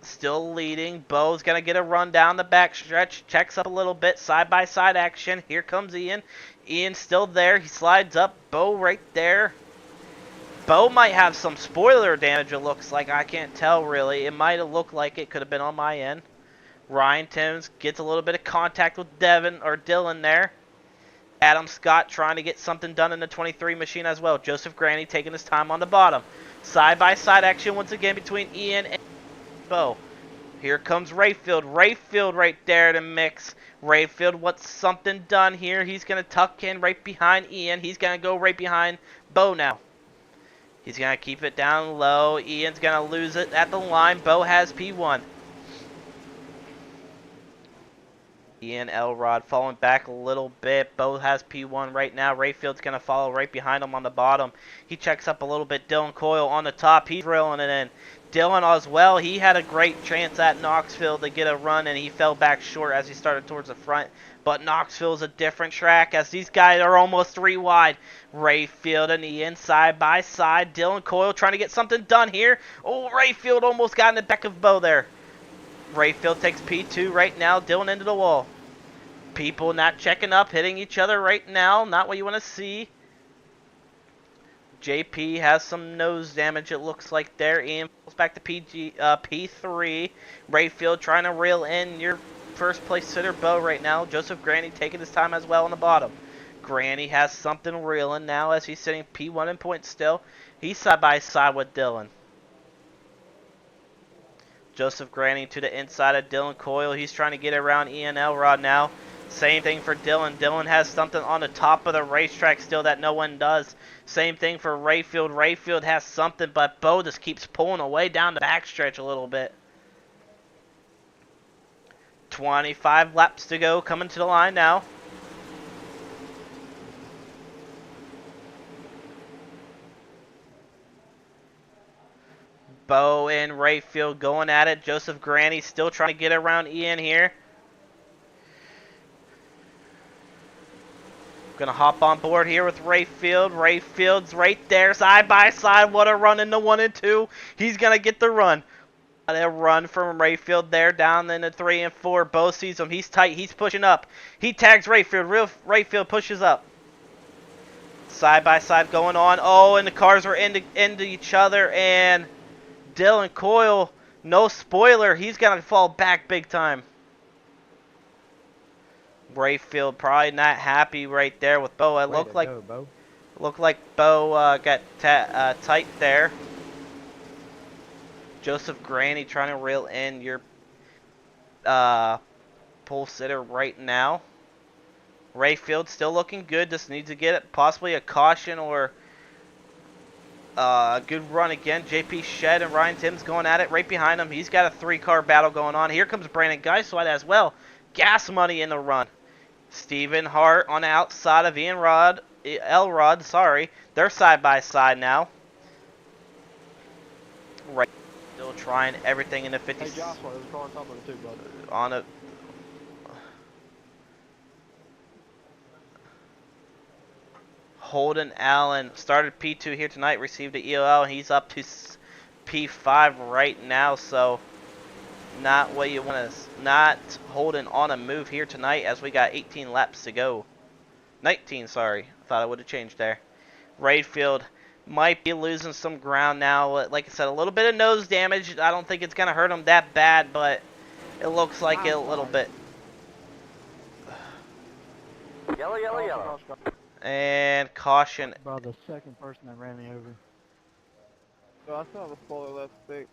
still leading. Bo's going to get a run down the back stretch. Checks up a little bit. Side-by-side action. Here comes Ian. Ian's still there. He slides up. Bo right there. Bo might have some spoiler damage, it looks like. I can't tell, really. It might have looked like it could have been on my end. Ryan Timms gets a little bit of contact with Dylan there. Adam Scott trying to get something done in the 23 machine as well. Joseph Grandy taking his time on the bottom. Side-by-side action once again between Ian and Bo. Here comes Rayfield. Rayfield right there to mix. Rayfield wants something done here. He's going to tuck in right behind Ian. He's going to go right behind Bo now. He's going to keep it down low. Ian's going to lose it at the line. Bo has P1. Ian Elrod falling back a little bit. Bo has P1 right now. Rayfield's going to follow right behind him on the bottom. He checks up a little bit. Dylan Coyle on the top. He's reeling it in. Dylan as well. He had a great chance at Knoxville to get a run, and he fell back short as he started towards the front. But Knoxville's a different track as these guys are almost 3 wide. Rayfield and Ian side by side. Dylan Coyle trying to get something done here. Oh, Rayfield almost got in the back of Bo there. Rayfield takes P2 right now. Dylan into the wall. People not checking up, hitting each other right now. Not what you want to see. JP has some nose damage, it looks like there. Ian falls back to P3. Rayfield trying to reel in your first place sitter, Bo, right now. Joseph Grandy taking his time as well on the bottom. Grandy has something reeling now as he's sitting P1 in points still. He's side by side with Dylan. Joseph Grandy to the inside of Dylan Coyle. He's trying to get around Ian Elrod now. Same thing for Dylan. Dylan has something on the top of the racetrack still that no one does. Same thing for Rayfield. Rayfield has something, but Bo just keeps pulling away down the backstretch a little bit. 25 laps to go, coming to the line now. Bo and Rayfield going at it. Joseph Granny still trying to get around Ian here. Gonna hop on board here with Rayfield. Rayfield's right there, side by side. What a run in the 1 and 2. He's gonna get the run. A run from Rayfield there, down in the 3 and 4. Bo sees him. He's tight. He's pushing up. He tags Rayfield. Rayfield pushes up. Side by side going on. Oh, and the cars are into each other. And Dylan Coyle, no spoiler, he's gonna fall back big time. Rayfield probably not happy right there with Bo. It looked like Bo got tight there. Joseph Granny trying to reel in your pole sitter right now. Rayfield still looking good. Just needs to get it, possibly a caution or a good run again. JP Shed and Ryan Timms going at it right behind him. He's got a 3-car battle going on. Here comes Brandon Geiswad as well. Gas money in the run. Steven Hart on the outside of Elrod, sorry. They're side by side now. Right. Still trying everything in the 50s. Hey, Joshua, there's a car on top of it too, bud. On a Holden Allen started P2 here tonight, received an EOL, and he's up to P5 right now, so not what you want to, not Holden on a move here tonight as we got 18 laps to go. 19, sorry. I thought I would have changed there. Rayfield might be losing some ground now. Like I said, a little bit of nose damage. I don't think it's going to hurt him that bad, but it looks like it a little bit. Yellow, yellow, yellow. And caution. About the second person that ran me over. So I still have a spoiler left fixed.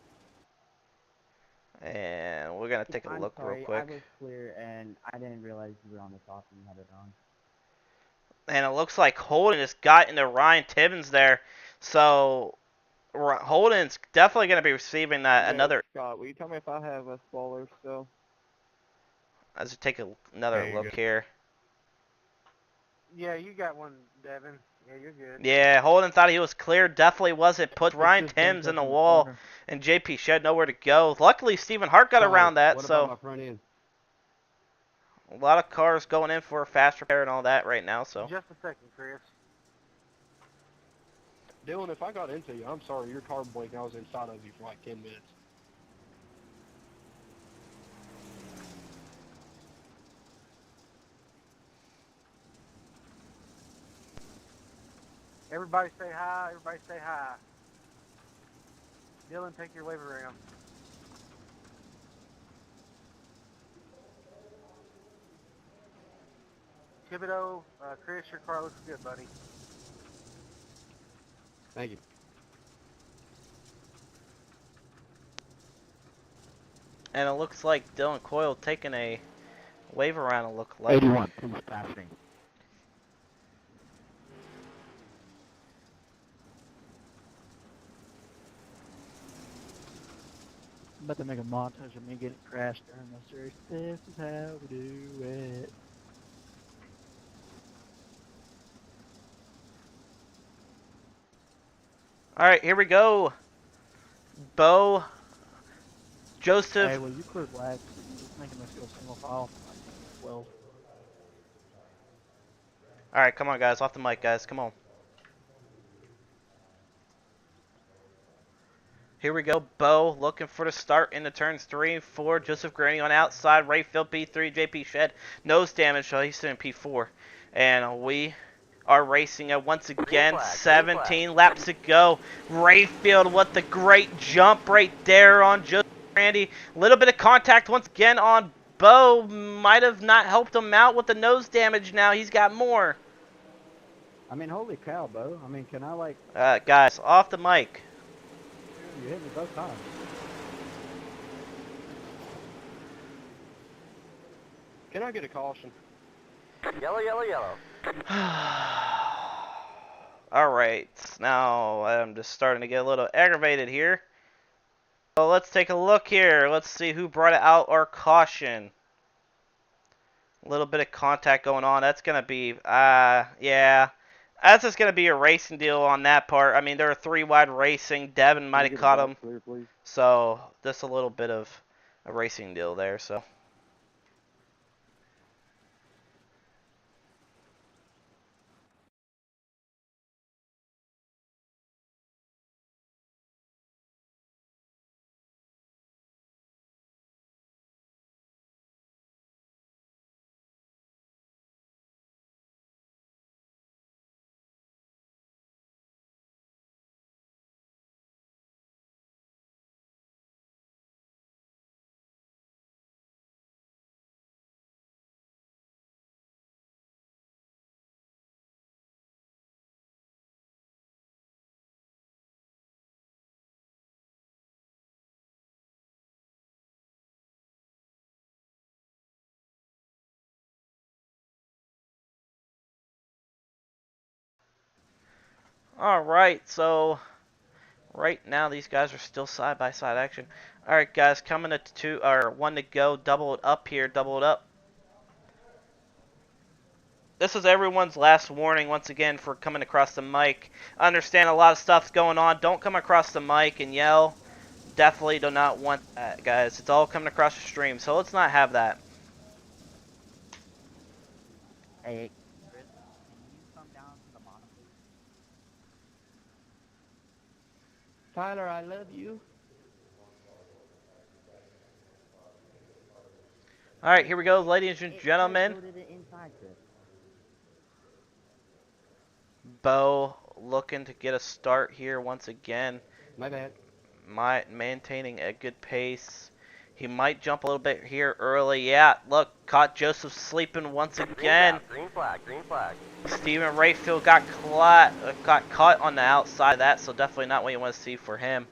And we're going to take a look real quick. I was clear and I didn't realize you were on the top and you had it on. And it looks like Holden just got into Ryan Timmons there. So Holden's definitely going to be receiving another. Scott, will you tell me if I have a spoiler still? Let's take another look here. Yeah, you got one, Devin. Yeah, you're good. Yeah, Holden thought he was clear. Definitely wasn't. Put Ryan Timms in the wall, and JP Shed nowhere to go. Luckily, Stephen Hart got around that. What so about my front end? a lot of cars going in for a fast repair and all that right now. So Just a second, Chris. Dylan, if I got into you, I'm sorry. Your car blinked. I was inside of you for like 10 minutes. Everybody say hi. Everybody say hi. Dylan, take your wave around. Thibodeau, Chris, your car looks good, buddy. Thank you. and it looks like Dylan Coyle taking a wave around. It looked like. 81, too much passing. I'm about to make a montage of me getting crashed during this race. This is how we do it. Alright, here we go. Bo, Joseph. Hey, well, you cleared wax. Making us go single file. Well, Alright, come on, guys. Off the mic, guys. Come on. Here we go. Bo looking for the start into turns 3 and 4. Joseph Granny on outside. Rayfield P3. JP Shed. Nose damage, so he's in P4. And we are racing it once again. 17 laps to go. Rayfield with the great jump right there on Joseph Granny. A little bit of contact once again on Bo. Might have not helped him out with the nose damage now. He's got more. I mean, holy cow, Bo. I mean, can I, like... Guys, off the mic. You hit me both times. Can I get a caution? Yellow, yellow, yellow. Alright, now I'm just starting to get a little aggravated here. So let's take a look here. Let's see who brought out our caution. A little bit of contact going on. That's going to be, yeah. That's just going to be a racing deal on that part. I mean, they're 3 wide racing. Devin might have caught him. Clear, please. So, just a little bit of a racing deal there. So. All right, so right now these guys are still side by side action. All right, guys, coming to 2 or 1 to go. Double it up here. Double it up. This is everyone's last warning once again for coming across the mic. I understand a lot of stuff's going on. Don't come across the mic and yell. Definitely do not want that, guys. It's all coming across the stream, so let's not have that. Hey, Chris, can you come down to the bottom, please? Tyler, I love you. All right, here we go, ladies and It gentlemen. loaded it inside, Chris. Bo looking to get a start here once again. My bad. Maintaining a good pace. He might jump a little bit here early. Yeah, look, caught Joseph sleeping once again. Green flag, green flag. Steven Rayfield got caught on the outside of that, so definitely not what you want to see for him.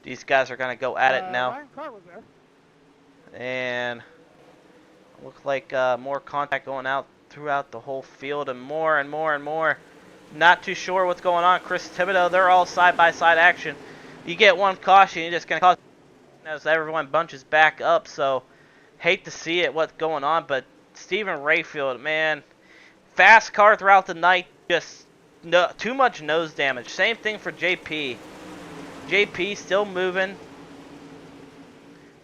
These guys are going to go at it now. Ryan Carr was there. And look like more contact going out throughout the whole field, and more and more and more. Not too sure what's going on. Chris Thibodeau, they're all side-by-side action. You get one caution, you're just going to cause as everyone bunches back up. So, hate to see it, what's going on. But Steven Rayfield, man, fast car throughout the night, just too much nose damage. Same thing for JP. JP still moving,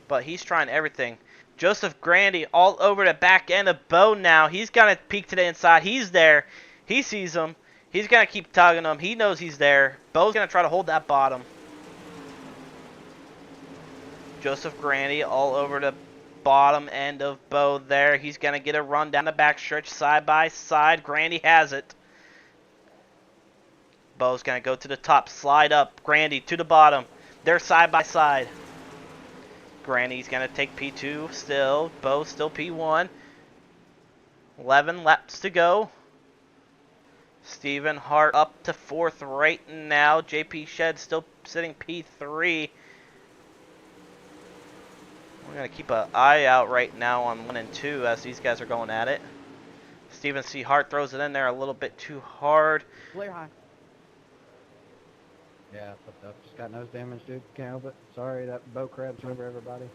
but he's trying everything. Joseph Grandy all over the back end of Bo now. He's going to peek to the inside. He's there. He sees him. He's going to keep tugging him. He knows he's there. Bo's going to try to hold that bottom. Joseph Grandy all over the bottom end of Bo there. He's going to get a run down the back stretch side by side. Grandy has it. Bo's going to go to the top. Slide up. Grandy to the bottom. They're side by side. Grandy's going to take P2 still. Bo still P1. 11 laps to go. Stephen Hart up to 4th right now. JP Shed still sitting P3. We're going to keep an eye out right now on 1 and 2 as these guys are going at it. Stephen C. Hart throws it in there a little bit too hard. Flare high. Yeah, flipped up. Just got nose damage, dude. Can't help it. Sorry, that bow crab's over everybody.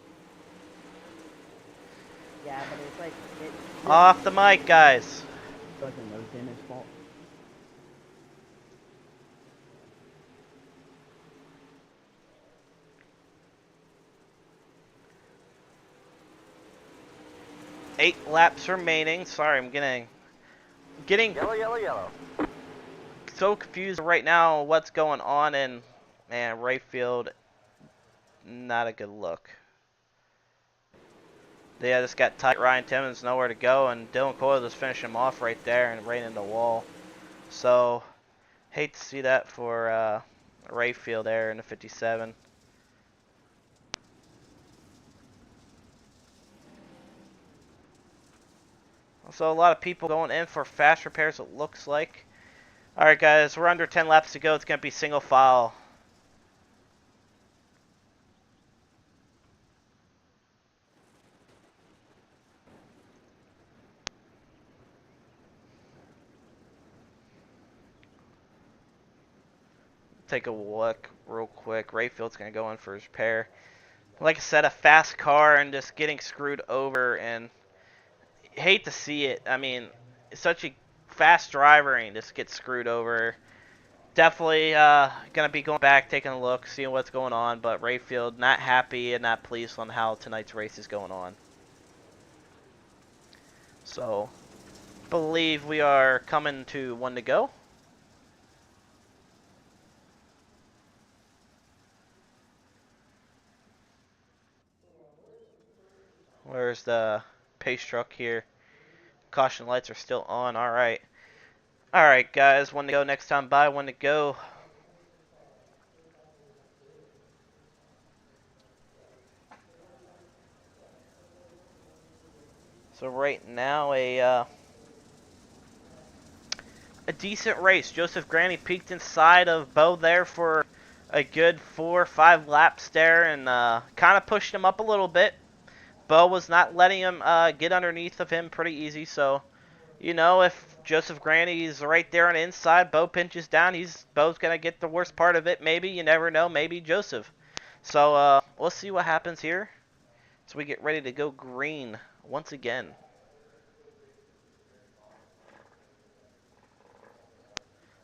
Yeah, but it's like Off the mic, guys. It's like a nose damage fault. Eight laps remaining. Sorry, I'm getting Yellow, yellow, yellow. so confused right now what's going on, and man, Rayfield, not a good look. They just got tight. Ryan Timmons nowhere to go, and Dylan Coyle just finished him off right there and right in the wall. So, hate to see that for Rayfield there in the 57. So a lot of people going in for fast repairs, it looks like. Alright guys, we're under 10 laps to go. It's going to be single file. Take a look real quick. Rayfield's going to go in for his repair. Like I said, a fast car and just getting screwed over, and hate to see it. I mean, it's such a fast driver and just gets screwed over. Definitely gonna be going back, taking a look, seeing what's going on. But Rayfield not happy and not pleased on how tonight's race is going on. So, believe we are coming to 1 to go. Where's the pace truck here? Caution lights are still on. All right. All right, guys. 1 to go. Next time by. 1 to go. So right now a decent race. Joseph Granny peeked inside of Bo there for a good 4 or 5 laps there and kind of pushed him up a little bit. Bo was not letting him get underneath of him pretty easy. So, you know, if Joseph Granny's right there on the inside, Bo pinches down, Bo's going to get the worst part of it. Maybe, you never know, maybe Joseph. So, we'll see what happens here. So we get ready to go green once again.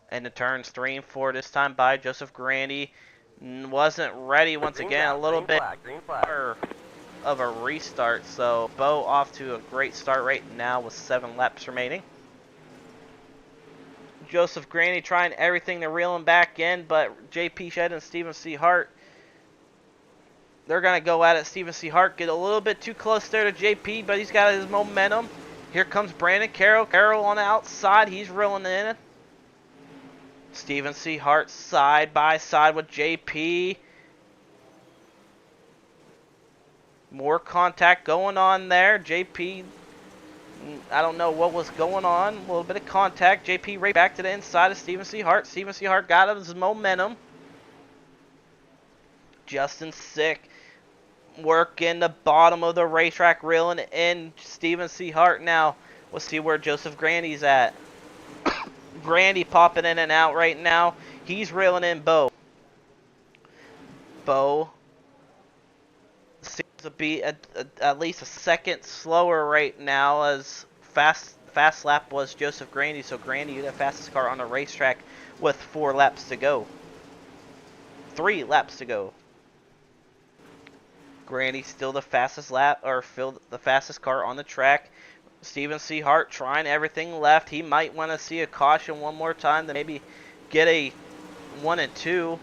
And the turns 3 and 4 this time by Joseph Grandy. Wasn't ready once Green again. flag, A little green bit flag, green flag. of a restart. So Bo off to a great start right now with 7 laps remaining. Joseph Grandy trying everything to reel him back in, but JP Shed and Stephen C. Hart, they're going to go at it. Stephen C. Hart get a little bit too close there to JP, but he's got his momentum. Here comes Brandon Carroll. Carroll on the outside. He's reeling in. Stephen C. Hart side by side with JP. More contact going on there. JP, I don't know what was going on. A little bit of contact. JP right back to the inside of Stephen C. Hart. Stephen C. Hart got his momentum. Justin Sick working the bottom of the racetrack, reeling in Stephen C. Hart now. We'll see where Joseph Grandy's at. Grandy popping in and out right now. He's reeling in Bo. Bo seems to be at least a second slower right now, as fast lap was Joseph Grandy. So Grandy, the fastest car on the racetrack with 4 laps to go. 3 laps to go. Grandy still the fastest lap, or still the fastest car on the track. Stephen C. Hart trying everything left. He might want to see a caution one more time to maybe get a 1 and 2.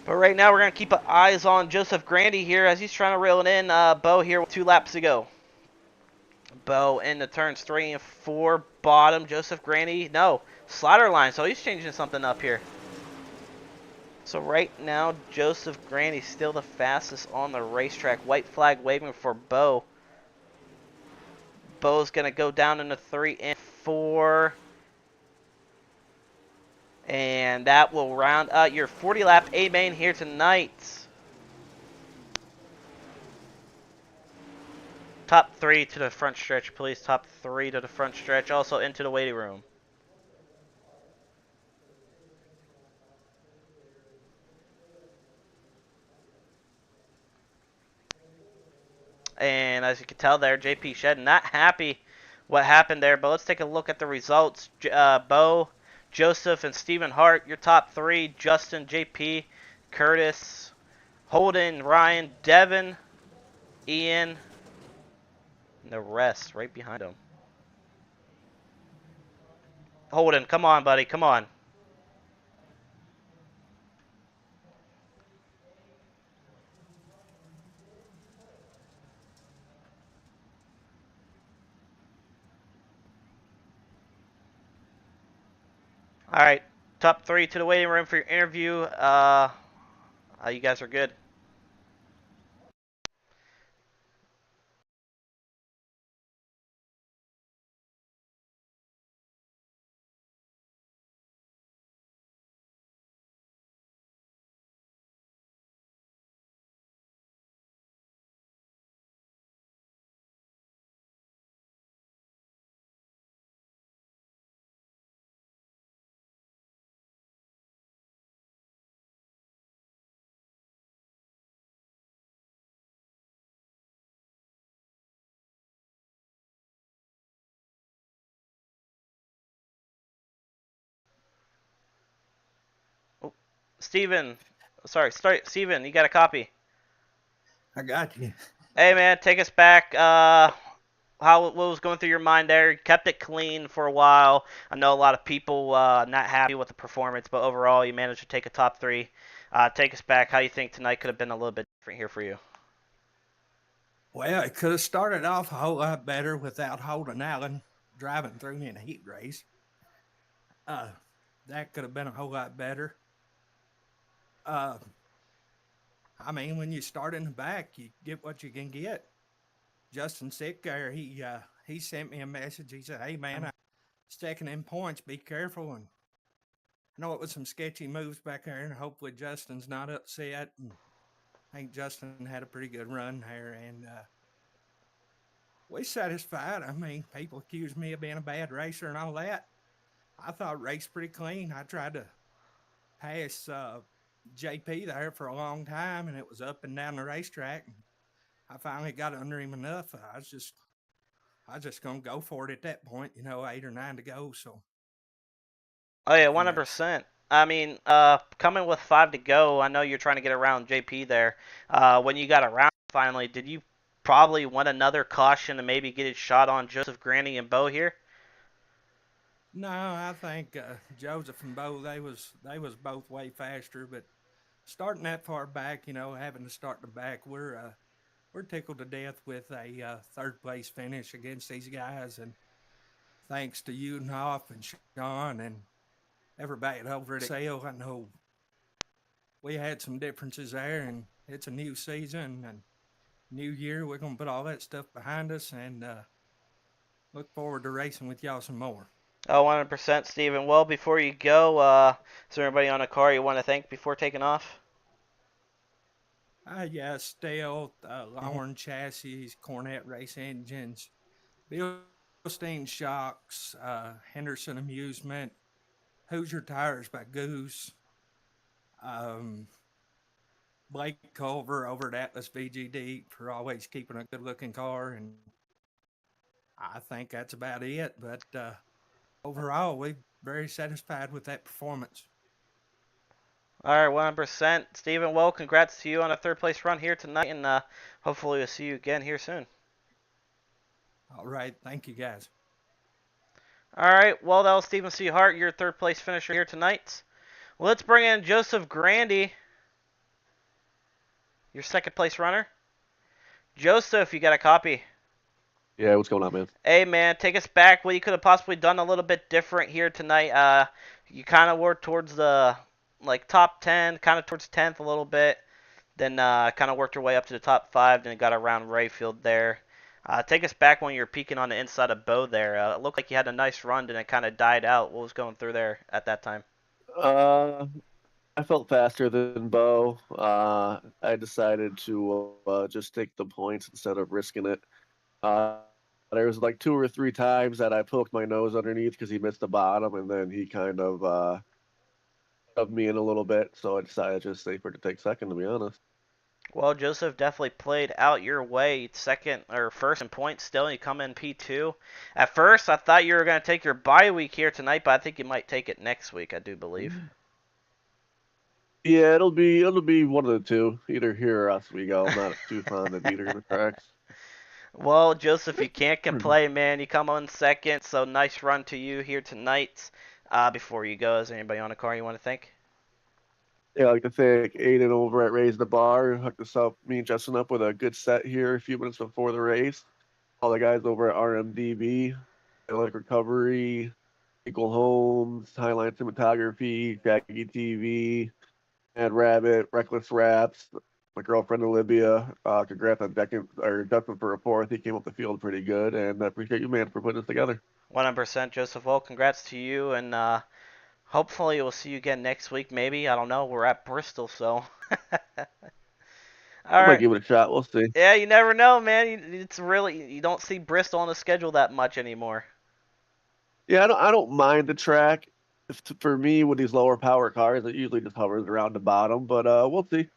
But right now we're going to keep eyes on Joseph Grandy here as he's trying to reel it in. Bo here with 2 laps to go. Bo in the turns 3 and 4. Bottom, Joseph Grandy. No, slider line. So he's changing something up here. So right now, Joseph Grandy still the fastest on the racetrack. White flag waving for Bo. Bo's going to go down into 3 and 4. And that will round out your 40-lap A-main here tonight. Top 3 to the front stretch, please. Top 3 to the front stretch. Also into the waiting room. And as you can tell there, JP Shed not happy what happened there. But let's take a look at the results. Bo, Joseph, and Stephen Hart, your top 3. Justin, JP, Curtis, Holden, Ryan, Devin, Ian, and the rest right behind him. Holden, come on, buddy. Come on. All right. Top 3 to the waiting room for your interview. You guys are good. Steven. Sorry, Steven, you got a copy. I got you. Hey, man, take us back. What was going through your mind there? You kept it clean for a while. I know a lot of people not happy with the performance, but overall, you managed to take a top three. Take us back. How you think tonight could have been a little bit different here for you? Well, it could have started off a whole lot better without Holden Allen driving through me in a heat race. Uh, that could have been a whole lot better. Uh, I mean, when you start in the back, you get what you can get. Justin Sick there, he sent me a message. He said, "Hey man, I'm stacking in points. Be careful." And I know it was some sketchy moves back there, and hopefully Justin's not upset. And I think Justin had a pretty good run there, and we satisfied. I mean, people accuse me of being a bad racer and all that. I thought raced pretty clean. I tried to pass JP there for a long time, and it was up and down the racetrack. And I finally got under him enough. I was just gonna go for it at that point. 8 or 9 to go. So. Oh yeah, 100%. I mean, coming with 5 to go, I know you're trying to get around JP there. When you got around finally, did you probably want another caution and maybe get it shot on Joseph, Granny, and Bo here? No, I think Joseph and Bo they was both way faster, but starting that far back, having to start the back, we're tickled to death with a third place finish against these guys, and thanks to Udenhoff and Sean and everybody over at Sale. I know we had some differences there, and it's a new season and new year. We're gonna put all that stuff behind us and look forward to racing with y'all some more. Oh, 100%, Steven. Well, before you go, is there anybody on the car you want to thank before taking off? Yeah, Stealth, Lauren Chassis, Cornet Race Engines, Bilstein Shocks, Henderson Amusement, Hoosier Tires by Goose, Blake Culver over at Atlas VGD for always keeping a good-looking car, and I think that's about it. But overall, we're very satisfied with that performance. All right, 100%. Steven, well, congrats to you on a third place run here tonight, and hopefully we'll see you again here soon. All right, thank you guys. All right, well, that was Stephen C. Hart, your third place finisher here tonight. Well, let's bring in Joseph Grandy, your second place runner. Joseph, you got a copy? Yeah, what's going on, man? Hey, man, take us back. What you could have possibly done a little bit different here tonight. You kind of were towards the top 10, kind of towards 10th a little bit. Then kind of worked your way up to the top 5. Then got around Rayfield there. Take us back when you were peeking on the inside of Bo there. It looked like you had a nice run, then it kind of died out. What was going through there at that time? I felt faster than Bo. I decided to just take the points instead of risking it. There was like 2 or 3 times that I poked my nose underneath because he missed the bottom, and then he kind of shoved me in a little bit. So I decided just safer to take second, to be honest. Well, Joseph definitely played out your way, second or first in points still. You come in P2. At first, I thought you were going to take your bye week here tonight, but I think you might take it next week, I do believe. Yeah, it'll be one of the two, either here or Oswego. I'm not too fond of either of the tracks. Well, Joseph, you can't complain, man. You come on second, so nice run to you here tonight. Before you go, is there anybody on the car you want to thank? Yeah, I'd like to thank Aiden over at Raise the Bar, who hooked us up, me and Justin up with a good set here a few minutes before the race. All the guys over at RMDB, Athletic Recovery, Equal Homes, Highline Cinematography, Jackie TV, Mad Rabbit, Reckless Raps, my girlfriend Olivia. Congrats on Justin for a fourth. He came up the field pretty good, and I appreciate you, man, for putting this together. 100%, Joseph. Well, congrats to you, and hopefully we'll see you again next week. Maybe, I don't know. We're at Bristol, so. I might give it a shot. We'll see. Yeah, you never know, man. You don't see Bristol on the schedule that much anymore. Yeah, I don't mind the track. For me, with these lower power cars, it usually just hovers around the bottom, but we'll see.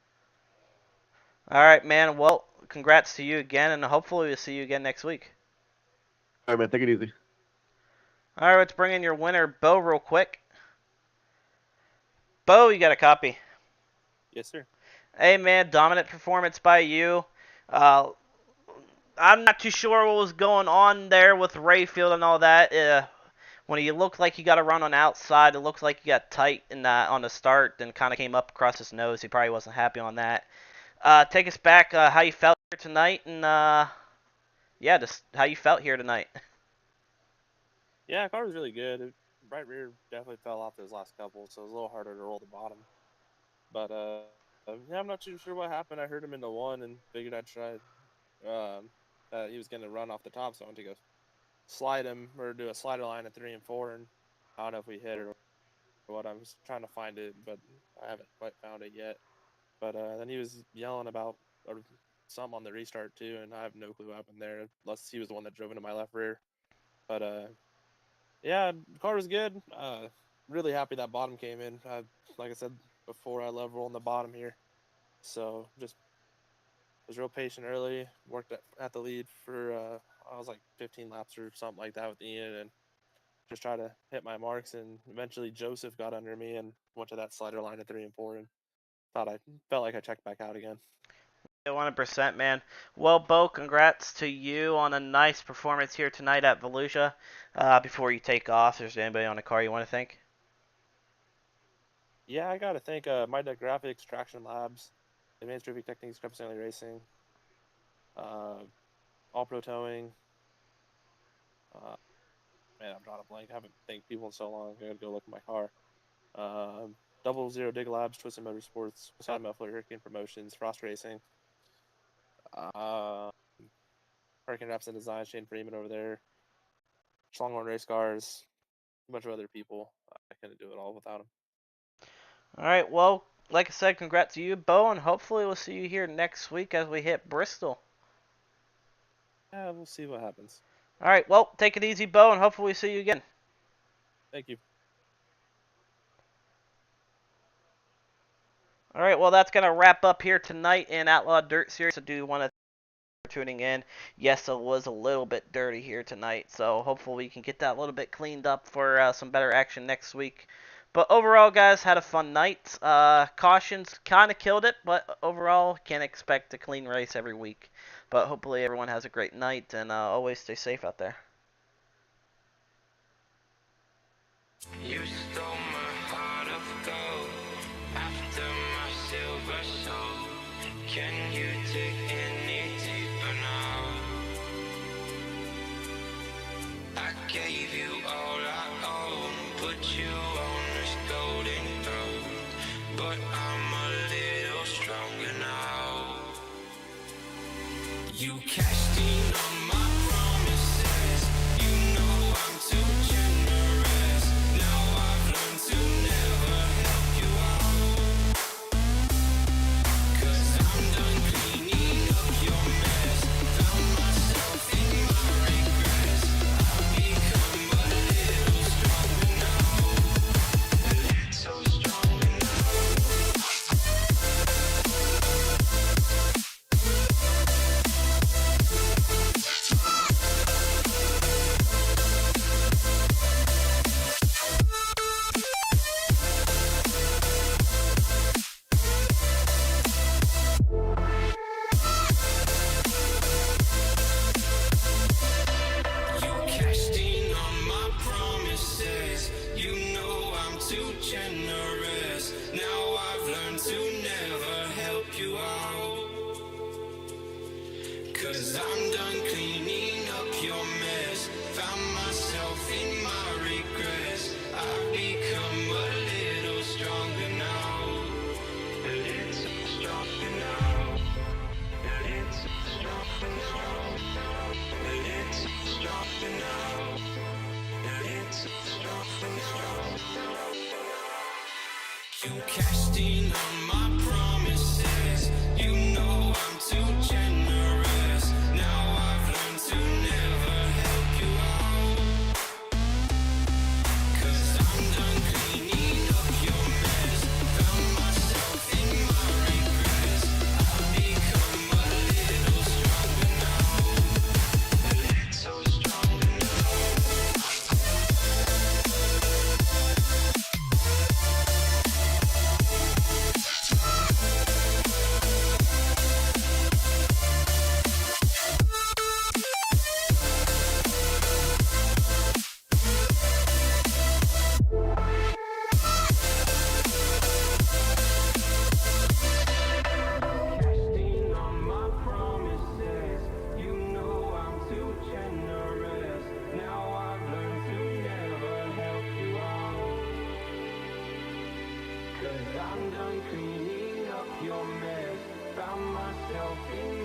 All right, man. Well, congrats to you again, and hopefully we'll see you again next week. All right, man. Take it easy. All right, let's bring in your winner, Bo, real quick. Bo, you got a copy? Yes, sir. Hey, man, dominant performance by you. Uh, I'm not too sure what was going on there with Rayfield and all that. When you looked like you got a run on the outside, it looked like you got tight in on the start, then kind of came up across his nose. He probably wasn't happy on that. Take us back how you felt here tonight, and yeah, just how you felt here tonight. Yeah, car was really good. Right rear definitely fell off those last couple, so it was a little harder to roll the bottom. But yeah, I'm not too sure what happened. I heard him into one and figured I'd try. He was going to run off the top, so I wanted to go slide him or do a slider line at 3 and 4, and I don't know if we hit it or what. I was trying to find it, but I haven't quite found it yet. But then he was yelling about or something on the restart too, and I have no clue what happened there, unless he was the one that drove into my left rear. But yeah, the car was good. Really happy that bottom came in. Like I said before, I love rolling the bottom here. So just was real patient early. Worked at the lead for I was like 15 laps or something like that with Ian, and just try to hit my marks. And eventually Joseph got under me and went to that slider line at 3 and 4, and felt like I checked back out again. 100%, man. Well, Bo, congrats to you on a nice performance here tonight at Volusia. Before you take off, is there anybody on the car you want to thank? Yeah, I got to thank Mighty Graphics, Traction Labs, Advanced Drifting Techniques, Crep Stanley Racing, All Pro Towing. Man, I'm drawing a blank. I haven't thanked people in so long. I gotta go look at my car. 00 Dig Labs, Twisted Motorsports, Side Muffler, Hurricane Promotions, Frost Racing, Hurricane Wraps and Design, Shane Freeman over there, Schlonghorn Race Cars, a bunch of other people. I couldn't do it all without them. All right, well, like I said, congrats to you, Bo, and hopefully we'll see you here next week as we hit Bristol. Yeah, we'll see what happens. All right, well, take it easy, Bo, and hopefully we see you again. Thank you. All right, well, that's going to wrap up here tonight in Outlaw Dirt Series. I do want to thank you for tuning in. Yes, it was a little bit dirty here tonight, so hopefully we can get that a little bit cleaned up for some better action next week. But overall, guys, had a fun night. Cautions kind of killed it, but overall, can't expect a clean race every week. But hopefully everyone has a great night, and always stay safe out there. You stole my heart of gold after my silver soul. Can you dig any deeper now? I gave you all I own, put you on this golden throne, but I'm a little stronger now. You cashed in on my promises. You know I'm too generous. Now I've learned to never help you out, 'cause I'm done cleaning up your mess. Found myself in my regrets. I've become a little stronger now. A little stronger now. You cashed in on my promises. You know I'm too generous. Now I've learned to never help you out, 'cause I'm done cleaning up your mess. Found myself in my regrets. I've become a little stronger now. A little stronger now. A little stronger now. A little stronger now. A little stronger now. You cashed in on my promises. You know I'm too generous. Now I've learned to never help you out, 'cause I'm done cleaning up your mess. Found myself in my regrets. I've become a little stronger now. A little stronger now. I'm done cleaning up your mess. Found myself in